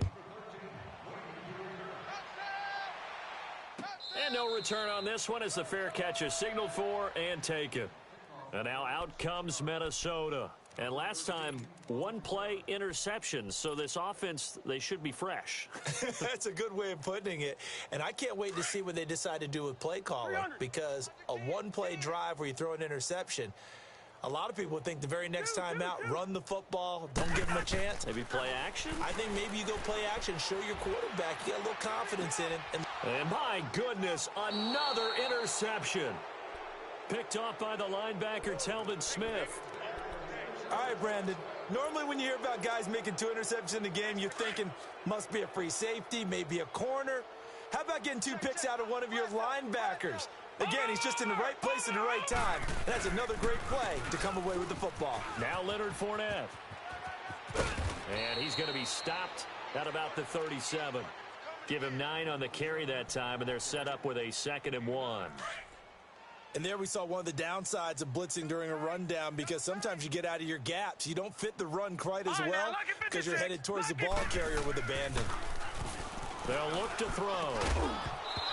And no return on this one as the fair catch is signaled for and taken. And now out comes Minnesota. And last time, 1 play interception. So this offense, they should be fresh. That's a good way of putting it. And I can't wait to see what they decide to do with play calling. Because a 1-play drive where you throw an interception, a lot of people think the very next time out, run the football, don't give them a chance. Maybe play action? I think maybe you go play action, show your quarterback. You got a little confidence in it. And my goodness, another interception. Picked off by the linebacker, Telvin Smith. All right, Brandon. Normally when you hear about guys making 2 interceptions in the game, you're thinking must be a free safety, maybe a corner. How about getting 2 picks out of one of your linebackers? Again, he's just in the right place at the right time. That's another great play to come away with the football. Now Leonard Fournette. And he's going to be stopped at about the 37. Give him 9 on the carry that time, and they're set up with a 2nd and 1. And there we saw one of the downsides of blitzing during a rundown, because sometimes you get out of your gaps. You don't fit the run quite as well because you're headed towards the ball carrier with abandon. They'll look to throw.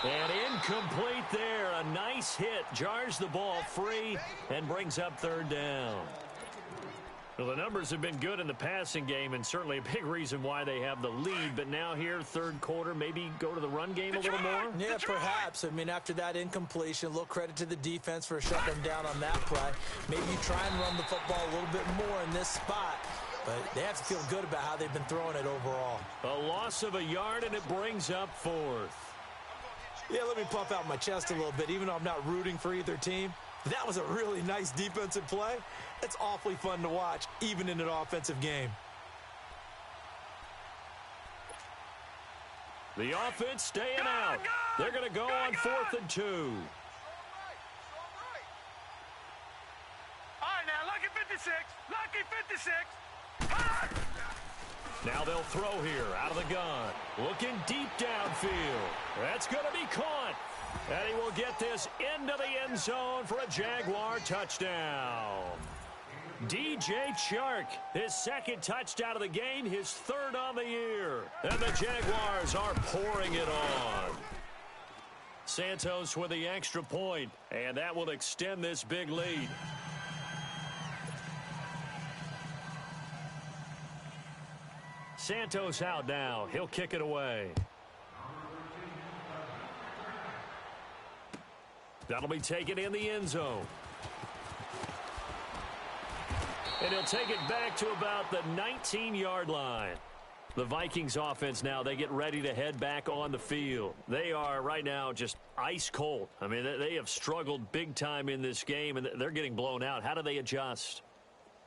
And incomplete there. A nice hit. Jars the ball free and brings up 3rd down. Well, the numbers have been good in the passing game, and certainly a big reason why they have the lead. But now here, 3rd quarter, maybe go to the run game a little more? Yeah, perhaps. I mean, after that incompletion, a little credit to the defense for shutting them down on that play. Maybe you try and run the football a little bit more in this spot. But they have to feel good about how they've been throwing it overall. A loss of a yard, and it brings up 4th. Yeah, let me puff out my chest a little bit, even though I'm not rooting for either team. That was a really nice defensive play. It's awfully fun to watch, even in an offensive game. The offense staying out. They're going to go on 4th and 2. All right, now, lucky 56. Lucky 56. Now they'll throw here out of the gun. Looking deep downfield. That's going to be caught. And he will get this into the end zone for a Jaguar touchdown. DJ Chark, his 2nd touchdown of the game, his 3rd on the year. And the Jaguars are pouring it on. Santos with the extra point, and that will extend this big lead. Santos out now. He'll kick it away. That'll be taken in the end zone. And he'll take it back to about the 19-yard line. The Vikings offense now, they get ready to head back on the field. They are right now just ice cold. I mean, they have struggled big time in this game, and they're getting blown out. How do they adjust?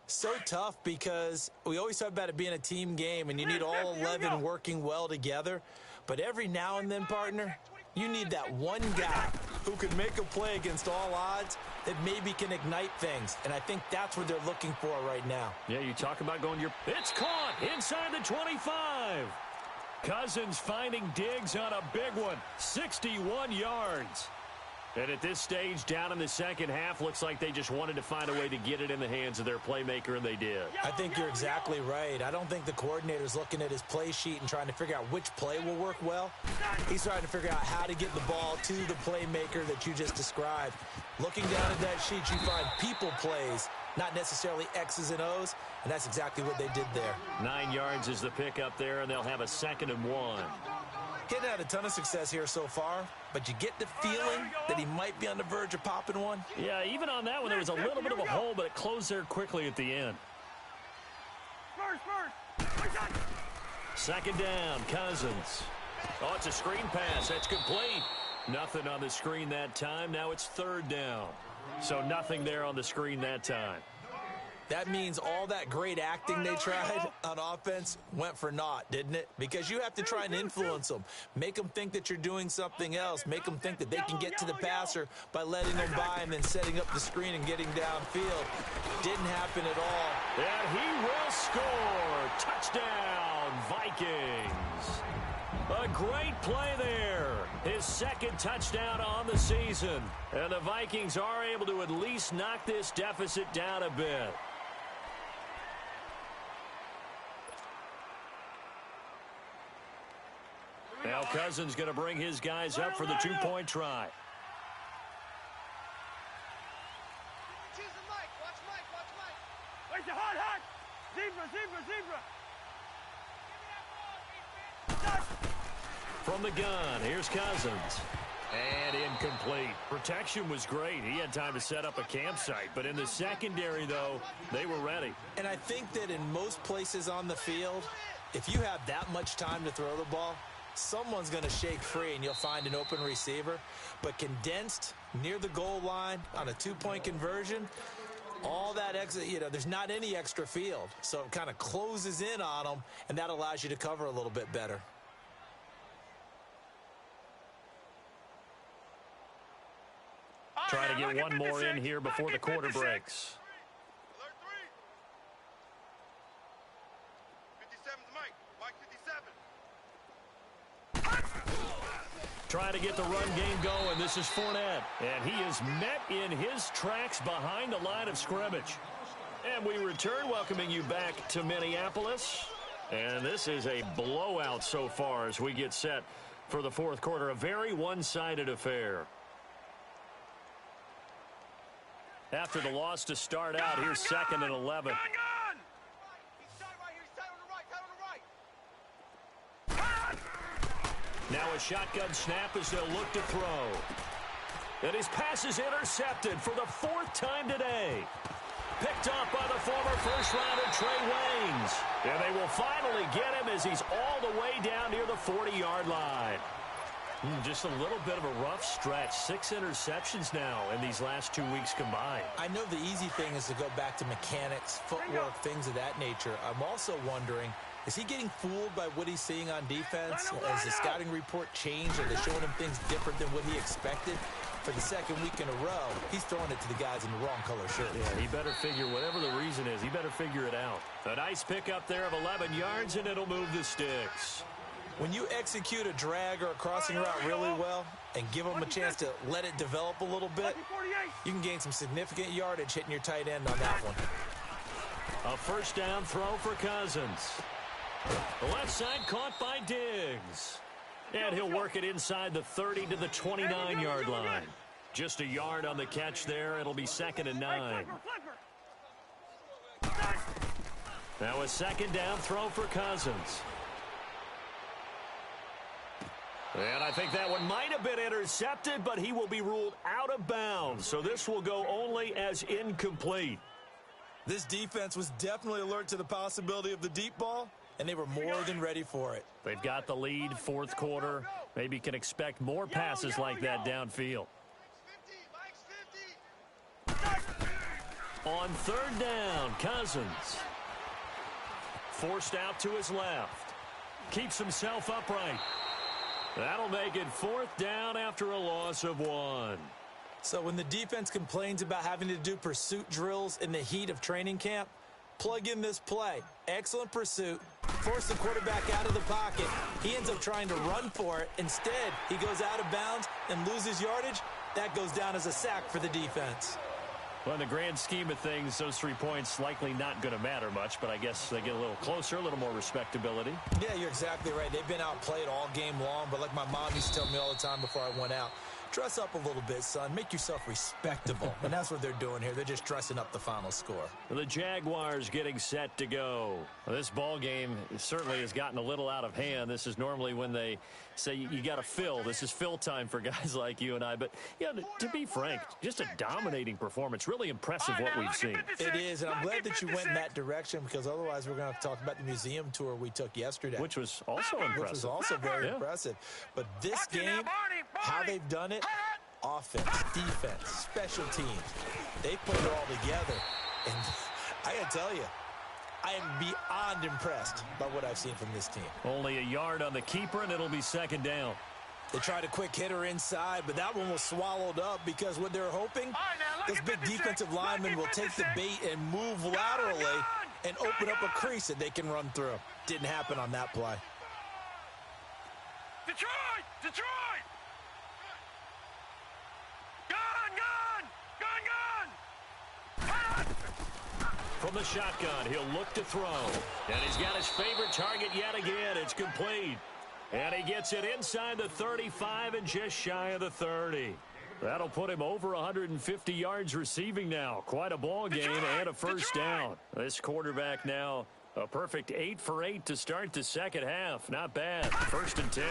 So tough because we always talk about it being a team game, and you need all 11 working well together. But every now and then, partner, you need that one guy who can make a play against all odds that maybe can ignite things. And I think that's what they're looking for right now. Yeah, you talk about going it's caught inside the 25. Cousins finding Diggs on a big one, 61 yards. And at this stage, down in the second half, looks like they just wanted to find a way to get it in the hands of their playmaker, and they did. I think you're exactly right. I don't think the coordinator's looking at his play sheet and trying to figure out which play will work well. He's trying to figure out how to get the ball to the playmaker that you just described. Looking down at that sheet, you find people plays, not necessarily X's and O's, and that's exactly what they did there. 9 yards is the pickup there, and they'll have a 2nd and 1. Hitting had a ton of success here so far, but you get the feeling that he might be on the verge of popping one. Yeah, even on that one, there was a little bit of a hole, but it closed there quickly at the end. Second down, Cousins. Oh, it's a screen pass. That's complete. Nothing on the screen that time. Now it's 3rd down. So nothing there on the screen that time. That means all that great acting they tried on offense went for naught, didn't it? Because you have to try and influence them. Make them think that you're doing something else. Make them think that they can get to the passer by letting them by and then setting up the screen and getting downfield. Didn't happen at all. And he will score. Touchdown, Vikings. A great play there. His 2nd touchdown on the season. And the Vikings are able to at least knock this deficit down a bit. Now Cousins going to bring his guys up for the 2-point try. Where's the hot? Zebra. From the gun, here's Cousins. And incomplete. Protection was great. He had time to set up a campsite. But in the secondary, though, they were ready. And I think that in most places on the field, if you have that much time to throw the ball, someone's going to shake free and you'll find an open receiver. But condensed near the goal line on a 2-point conversion, all that extra, there's not any extra field. So it kind of closes in on them, and that allows you to cover a little bit better. Try to get one more in here before the quarter breaks. Alert 3. 57's Mike. Mike 57. Trying to get the run game going. This is Fournette. And he is met in his tracks behind the line of scrimmage. And we return, welcoming you back to Minneapolis. And this is a blowout so far as we get set for the 4th quarter. A very one-sided affair. After the loss to start out, here's 2nd and 11. Gun! He's tight right here. He's tight on the right. Now a shotgun snap as they'll look to throw. And his pass is intercepted for the 4th time today. Picked up by the former first-rounder Trey Waynes. And they will finally get him as he's all the way down near the 40-yard line. Just a little bit of a rough stretch. 6 interceptions now in these last 2 weeks combined. I know the easy thing is to go back to mechanics, footwork, things of that nature. I'm also wondering, is he getting fooled by what he's seeing on defense? Has the scouting report changed? Are they showing him things different than what he expected? For the 2nd week in a row, he's throwing it to the guys in the wrong color shirt. Yeah, he better figure, whatever the reason is, he better figure it out. A nice pickup there of 11 yards, and it'll move the sticks. When you execute a drag or a crossing route really well and give them a chance to let it develop a little bit, you can gain some significant yardage hitting your tight end on that one. A 1st down throw for Cousins. The left side caught by Diggs. And he'll work it inside the 30 to the 29-yard line. Just a yard on the catch there. It'll be 2nd and 9. Now a 2nd down throw for Cousins. And I think that one might have been intercepted, but he will be ruled out of bounds. So this will go only as incomplete. This defense was definitely alert to the possibility of the deep ball, and they were more than ready for it. They've got the lead, fourth quarter. Maybe can expect more passes like that downfield. On third down, Cousins. Forced out to his left. Keeps himself upright. That'll make it fourth down after a loss of 1. So when the defense complains about having to do pursuit drills in the heat of training camp, plug in this play. Excellent pursuit. Force the quarterback out of the pocket. He ends up trying to run for it. Instead, he goes out of bounds and loses yardage. That goes down as a sack for the defense. Well, in the grand scheme of things, those 3 points likely not going to matter much, but I guess they get a little closer, a little more respectability. Yeah, you're exactly right. They've been outplayed all game long, but like my mom used to tell me all the time before I went out, dress up a little bit, son. Make yourself respectable. And that's what they're doing here. They're just dressing up the final score. The Jaguars getting set to go. Well, this ball game certainly has gotten a little out of hand. This is normally when they say you got to fill. This is fill time for guys like you and I. But, yeah, to be frank, just a dominating performance. Really impressive what we've seen. It is, and I'm glad that you went in that direction because otherwise we're going to have to talk about the museum tour we took yesterday. Which was also impressive. Which was also very impressive. But this game, how they've done it, offense, defense, special teams, they put it all together. And I got to tell you, I am beyond impressed by what I've seen from this team. Only a yard on the keeper, and it'll be second down. They tried a quick hitter inside, but that one was swallowed up because what they're hoping, this big defensive lineman will take the bait and move laterally and open up a crease that they can run through. Didn't happen on that play. Detroit! Detroit! From the shotgun, he'll look to throw. And he's got his favorite target yet again. It's complete. And he gets it inside the 35 and just shy of the 30. That'll put him over 150 yards receiving now. Quite a ball game and a first down. This quarterback now a perfect 8 for 8 to start the second half. Not bad. First and 10.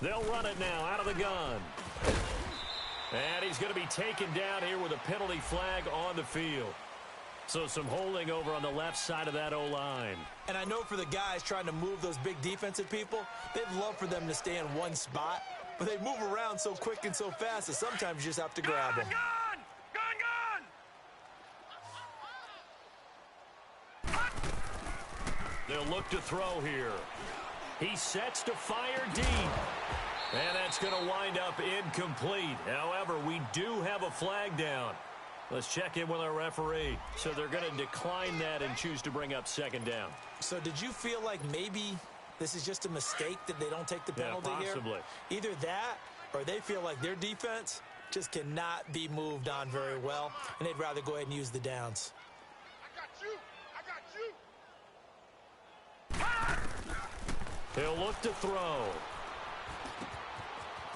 They'll run it now out of the gun. And he's going to be taken down here with a penalty flag on the field. So some holding over on the left side of that O-line. And I know for the guys trying to move those big defensive people, they'd love for them to stay in one spot. But they move around so quick and so fast that sometimes you just have to grab them. They'll look to throw here. He sets to fire deep. And that's going to wind up incomplete. However, we do have a flag down. Let's check in with our referee. So they're going to decline that and choose to bring up second down. So did you feel like maybe this is just a mistake that they don't take the penalty here? Possibly. Either that or they feel like their defense just cannot be moved on very well, and they'd rather go ahead and use the downs. I got you. He'll look to throw.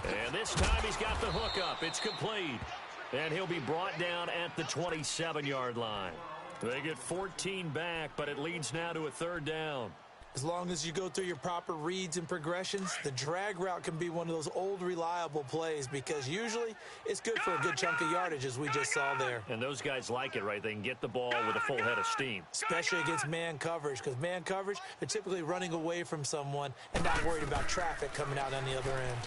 And this time he's got the hook up. It's complete. And he'll be brought down at the 27-yard line. They get 14 back, but it leads now to a third down. As long as you go through your proper reads and progressions, the drag route can be one of those old reliable plays because usually it's good for a good chunk of yardage as we just saw there. And those guys like it, right? They can get the ball with a full head of steam. Especially against man coverage because man coverage, they're typically running away from someone and not worried about traffic coming out on the other end.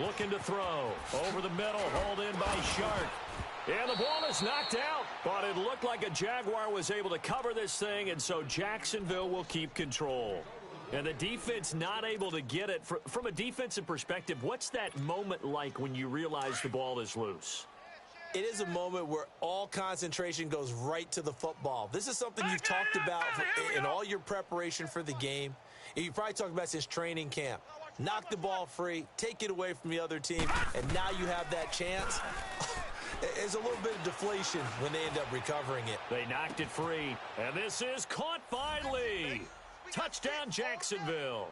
Looking to throw. Over the middle, hauled in by Shark. And the ball is knocked out. But it looked like a Jaguar was able to cover this thing, and so Jacksonville will keep control. And the defense not able to get it. From a defensive perspective, what's that moment like when you realize the ball is loose? It is a moment where all concentration goes right to the football. This is something you've talked about in all your preparation for the game. You probably talked about since training camp. Knock the ball free, take it away from the other team, and now you have that chance. There's a little bit of deflation when they end up recovering it. They knocked it free, and this is caught finally. Touchdown, Jacksonville.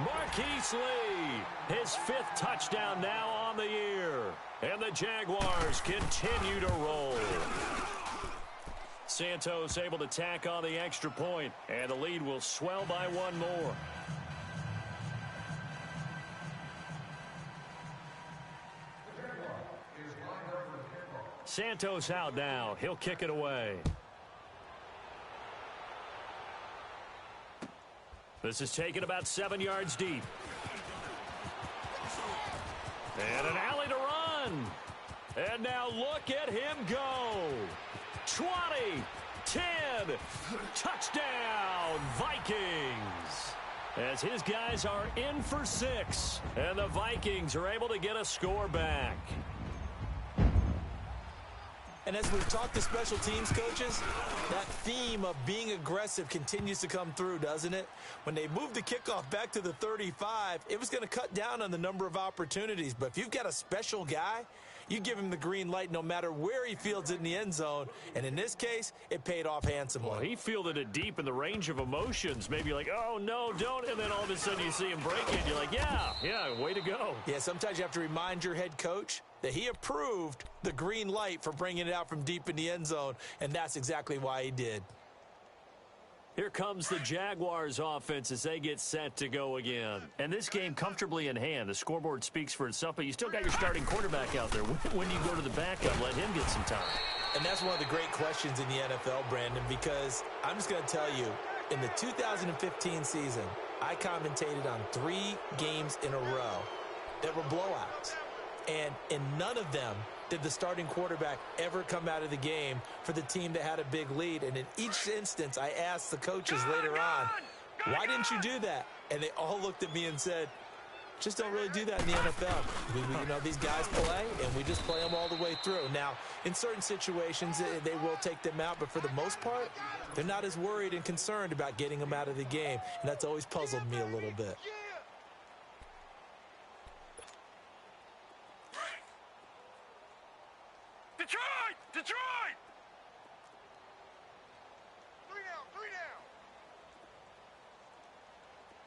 Marquise Lee, his 5th touchdown now on the year. And the Jaguars continue to roll. Santos able to tack on the extra point, and the lead will swell by one more. Santos out now. He'll kick it away. This is taken about 7 yards deep. And an alley to run. And now look at him go. 20, 10, touchdown, Vikings. As his guys are in for 6. And the Vikings are able to get a score back. And as we've talked to special teams coaches, that theme of being aggressive continues to come through, doesn't it? When they moved the kickoff back to the 35, it was going to cut down on the number of opportunities. But if you've got a special guy, you give him the green light no matter where he fields it in the end zone. And in this case, it paid off handsomely. Well, he fielded it deep in the range of emotions. Maybe like, oh, no, don't. And then all of a sudden you see him break it. You're like, yeah, way to go. Yeah, sometimes you have to remind your head coach that he approved the green light for bringing it out from deep in the end zone, and that's exactly why he did. Here comes the Jaguars offense as they get set to go again. And this game comfortably in hand. The scoreboard speaks for itself, but you still got your starting quarterback out there. When you go to the backup, let him get some time. And that's one of the great questions in the NFL, Brandon, because I'm just going to tell you, in the 2015 season, I commentated on 3 games in a row that were blowouts. And in none of them did the starting quarterback ever come out of the game for the team that had a big lead. And in each instance, I asked the coaches later on, why didn't you do that? And they all looked at me and said, just don't really do that in the NFL. These guys play, and we just play them all the way through. Now, in certain situations, they will take them out, but for the most part, they're not as worried and concerned about getting them out of the game. And that's always puzzled me a little bit. Detroit! 3 down.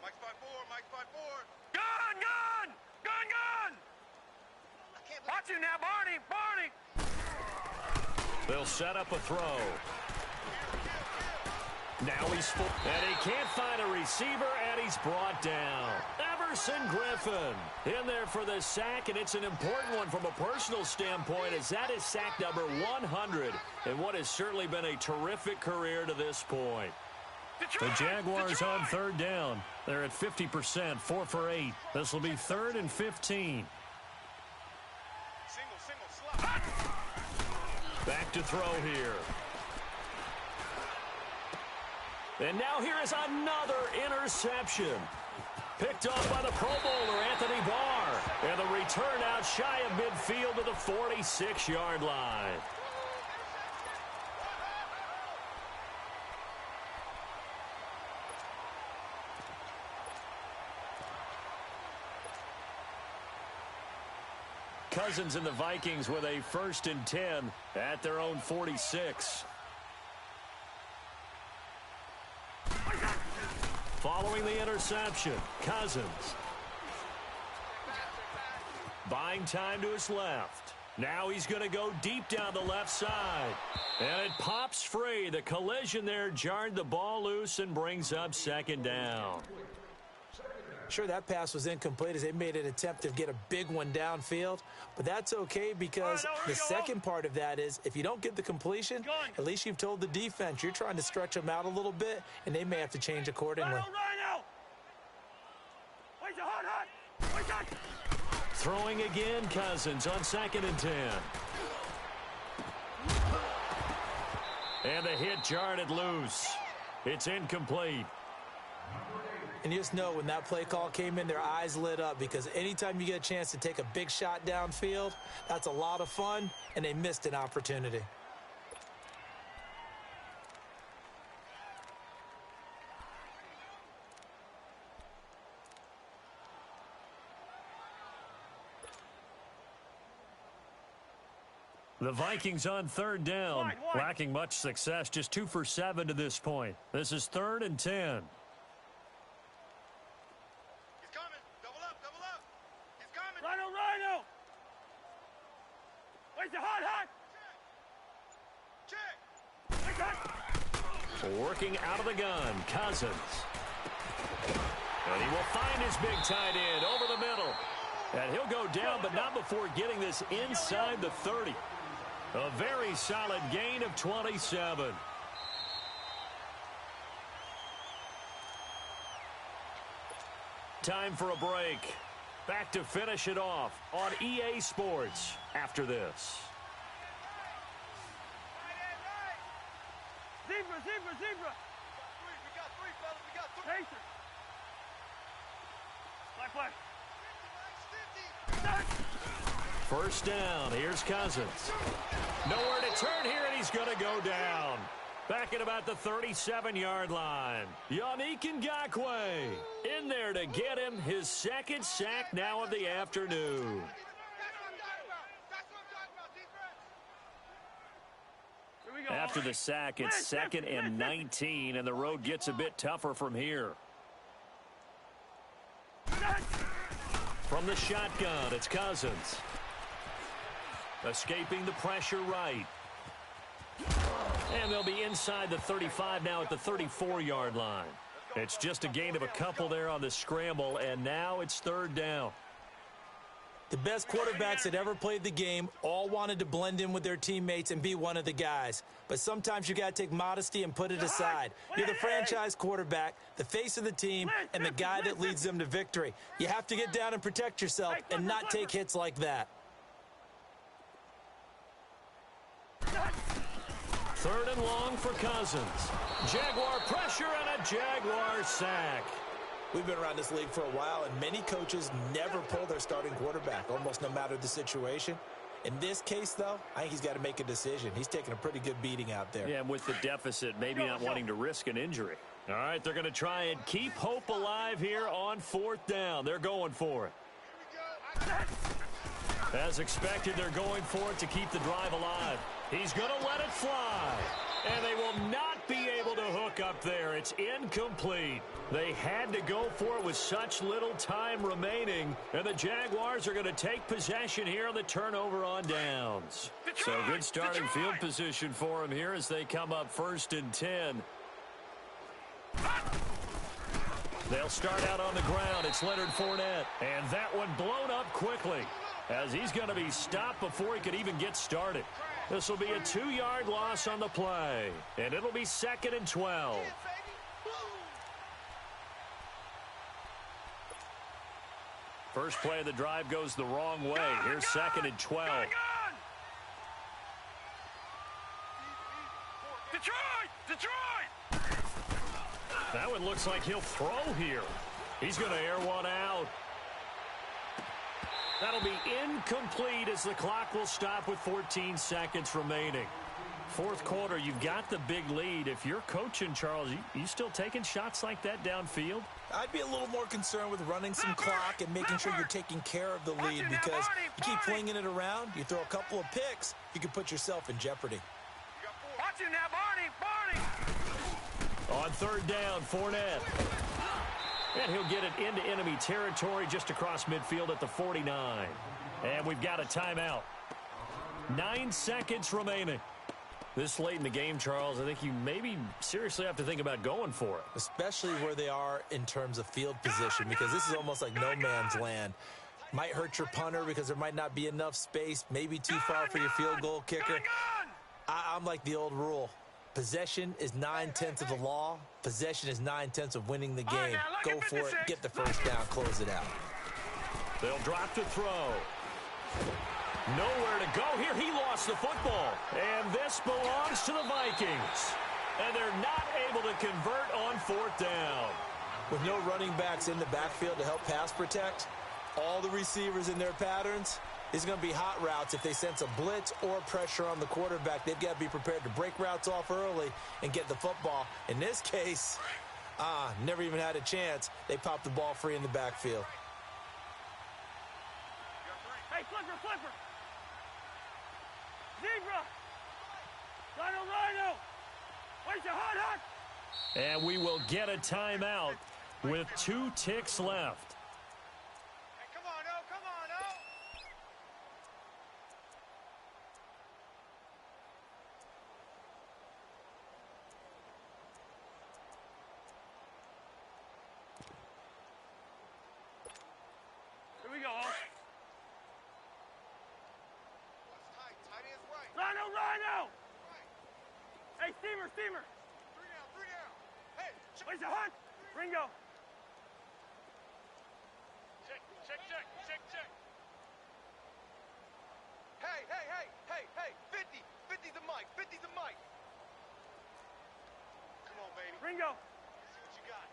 Mike's by 4. Gun! Watch him now, Barney! They'll set up a throw. Now he's full, and he can't find a receiver, and he's brought down. Everson Griffin in there for the sack, and it's an important one from a personal standpoint, as that is sack number 100 in what has certainly been a terrific career to this point. The Jaguars on 3rd down. They're at 50%, 4 for 8. This will be 3rd and 15. Single, Back to throw here. And now here is another interception. Picked off by the Pro Bowler, Anthony Barr. And the return out shy of midfield to the 46-yard line. Cousins and the Vikings with a 1st and 10 at their own 46. Following the interception, Cousins. Buying time to his left. Now he's going to go deep down the left side. And it pops free. The collision there jarred the ball loose and brings up 2nd down. Sure, that pass was incomplete as they made an attempt to get a big one downfield. But that's okay because the second part of that is if you don't get the completion, at least you've told the defense you're trying to stretch them out a little bit, and they may have to change accordingly. Throwing again, Cousins on 2nd and 10. And the hit jarred it loose. It's incomplete. And you just know when that play call came in, their eyes lit up because anytime you get a chance to take a big shot downfield, that's a lot of fun, and they missed an opportunity. The Vikings on 3rd down, lacking much success, just 2 for 7 to this point. This is 3rd and 10. Working out of the gun, Cousins. And he will find his big tight end over the middle. And he'll go down, but not before getting this inside the 30. A very solid gain of 27. time for a break. Back to finish it off on EA Sports after this. Zebra, zebra, zebra. We got three, fellas. We got three. Pacer. Flag, flag. First down. Here's Cousins. Nowhere to turn here, and he's going to go down. Back at about the 37-yard line. Yannick Ngakoue in there to get him his second sack now of the afternoon. After the sack, it's 2nd and 19, and the road gets a bit tougher from here. From the shotgun, it's Cousins. Escaping the pressure right. And they'll be inside the 35 now at the 34-yard line. It's just a gain of a couple there on the scramble, and now it's 3rd down. The best quarterbacks that ever played the game all wanted to blend in with their teammates and be one of the guys. But sometimes you got to take modesty and put it aside. You're the franchise quarterback, the face of the team, and the guy that leads them to victory. You have to get down and protect yourself and not take hits like that. 3rd and long for Cousins. Jaguar pressure and a Jaguar sack. We've been around this league for a while, and many coaches never pull their starting quarterback, almost no matter the situation. In this case, though, I think he's got to make a decision. He's taking a pretty good beating out there. Yeah, and with the deficit, maybe not wanting to risk an injury. All right, they're going to try and keep hope alive here on 4th down. They're going for it. As expected, they're going for it to keep the drive alive. He's going to let it fly. And they will not be able to hook up there. It's incomplete. They had to go for it with such little time remaining. And the Jaguars are going to take possession here on the turnover on downs. So good starting field position for them here as they come up 1st and 10. They'll start out on the ground. It's Leonard Fournette. And that one blown up quickly as he's going to be stopped before he could even get started. This will be a 2-yard loss on the play, and it'll be 2nd and 12. First play of the drive goes the wrong way. Here's 2nd and 12. Detroit! That one looks like he'll throw here. He's going to air one out. That'll be incomplete as the clock will stop with 14 seconds remaining. 4th quarter, you've got the big lead. If you're coaching, Charles, you still taking shots like that downfield? I'd be a little more concerned with running some clock and making sure you're taking care of the lead, because you keep flinging it around, you throw a couple of picks, you can put yourself in jeopardy. Watch him now, Barney! On 3rd down, Fournette. And he'll get it into enemy territory just across midfield at the 49. And we've got a timeout. 9 seconds remaining. This late in the game, Charles, I think you maybe seriously have to think about going for it. Especially where they are in terms of field position, because this is almost like no man's land. Might hurt your punter because there might not be enough space, maybe too far for your field goal kicker. I'm like the old rule. Possession is 9/10 of the law. Possession is 9/10 of winning the game. Go for it, get the first down, close it out. They'll drop to throw. Nowhere to go here. He lost the football. And this belongs to the Vikings. And they're not able to convert on 4th down. With no running backs in the backfield to help pass protect, all the receivers in their patterns, it's going to be hot routes. If they sense a blitz or pressure on the quarterback, they've got to be prepared to break routes off early and get the football. In this case, never even had a chance. They popped the ball free in the backfield. Hey, flipper! Zebra! Rhino! Where's your hot? And we will get a timeout with 2 ticks left. Hey, come on, O! Here we go, O. Tight end's right. Rhino! Right. Hey, steamer! 3 down. Hey, Where's your hunt? Ringo! Check, check, check, check. Hey, hey, hey, hey, hey, 50. 50's a mic. 50's a mic. Come on, baby. Ringo. Let's see what you got.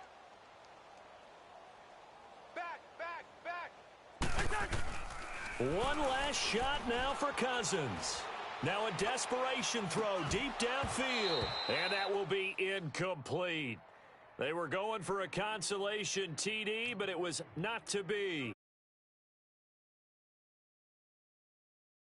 Back, back, back. One last shot now for Cousins. Now a desperation throw deep downfield. And that will be incomplete. They were going for a consolation TD, but it was not to be.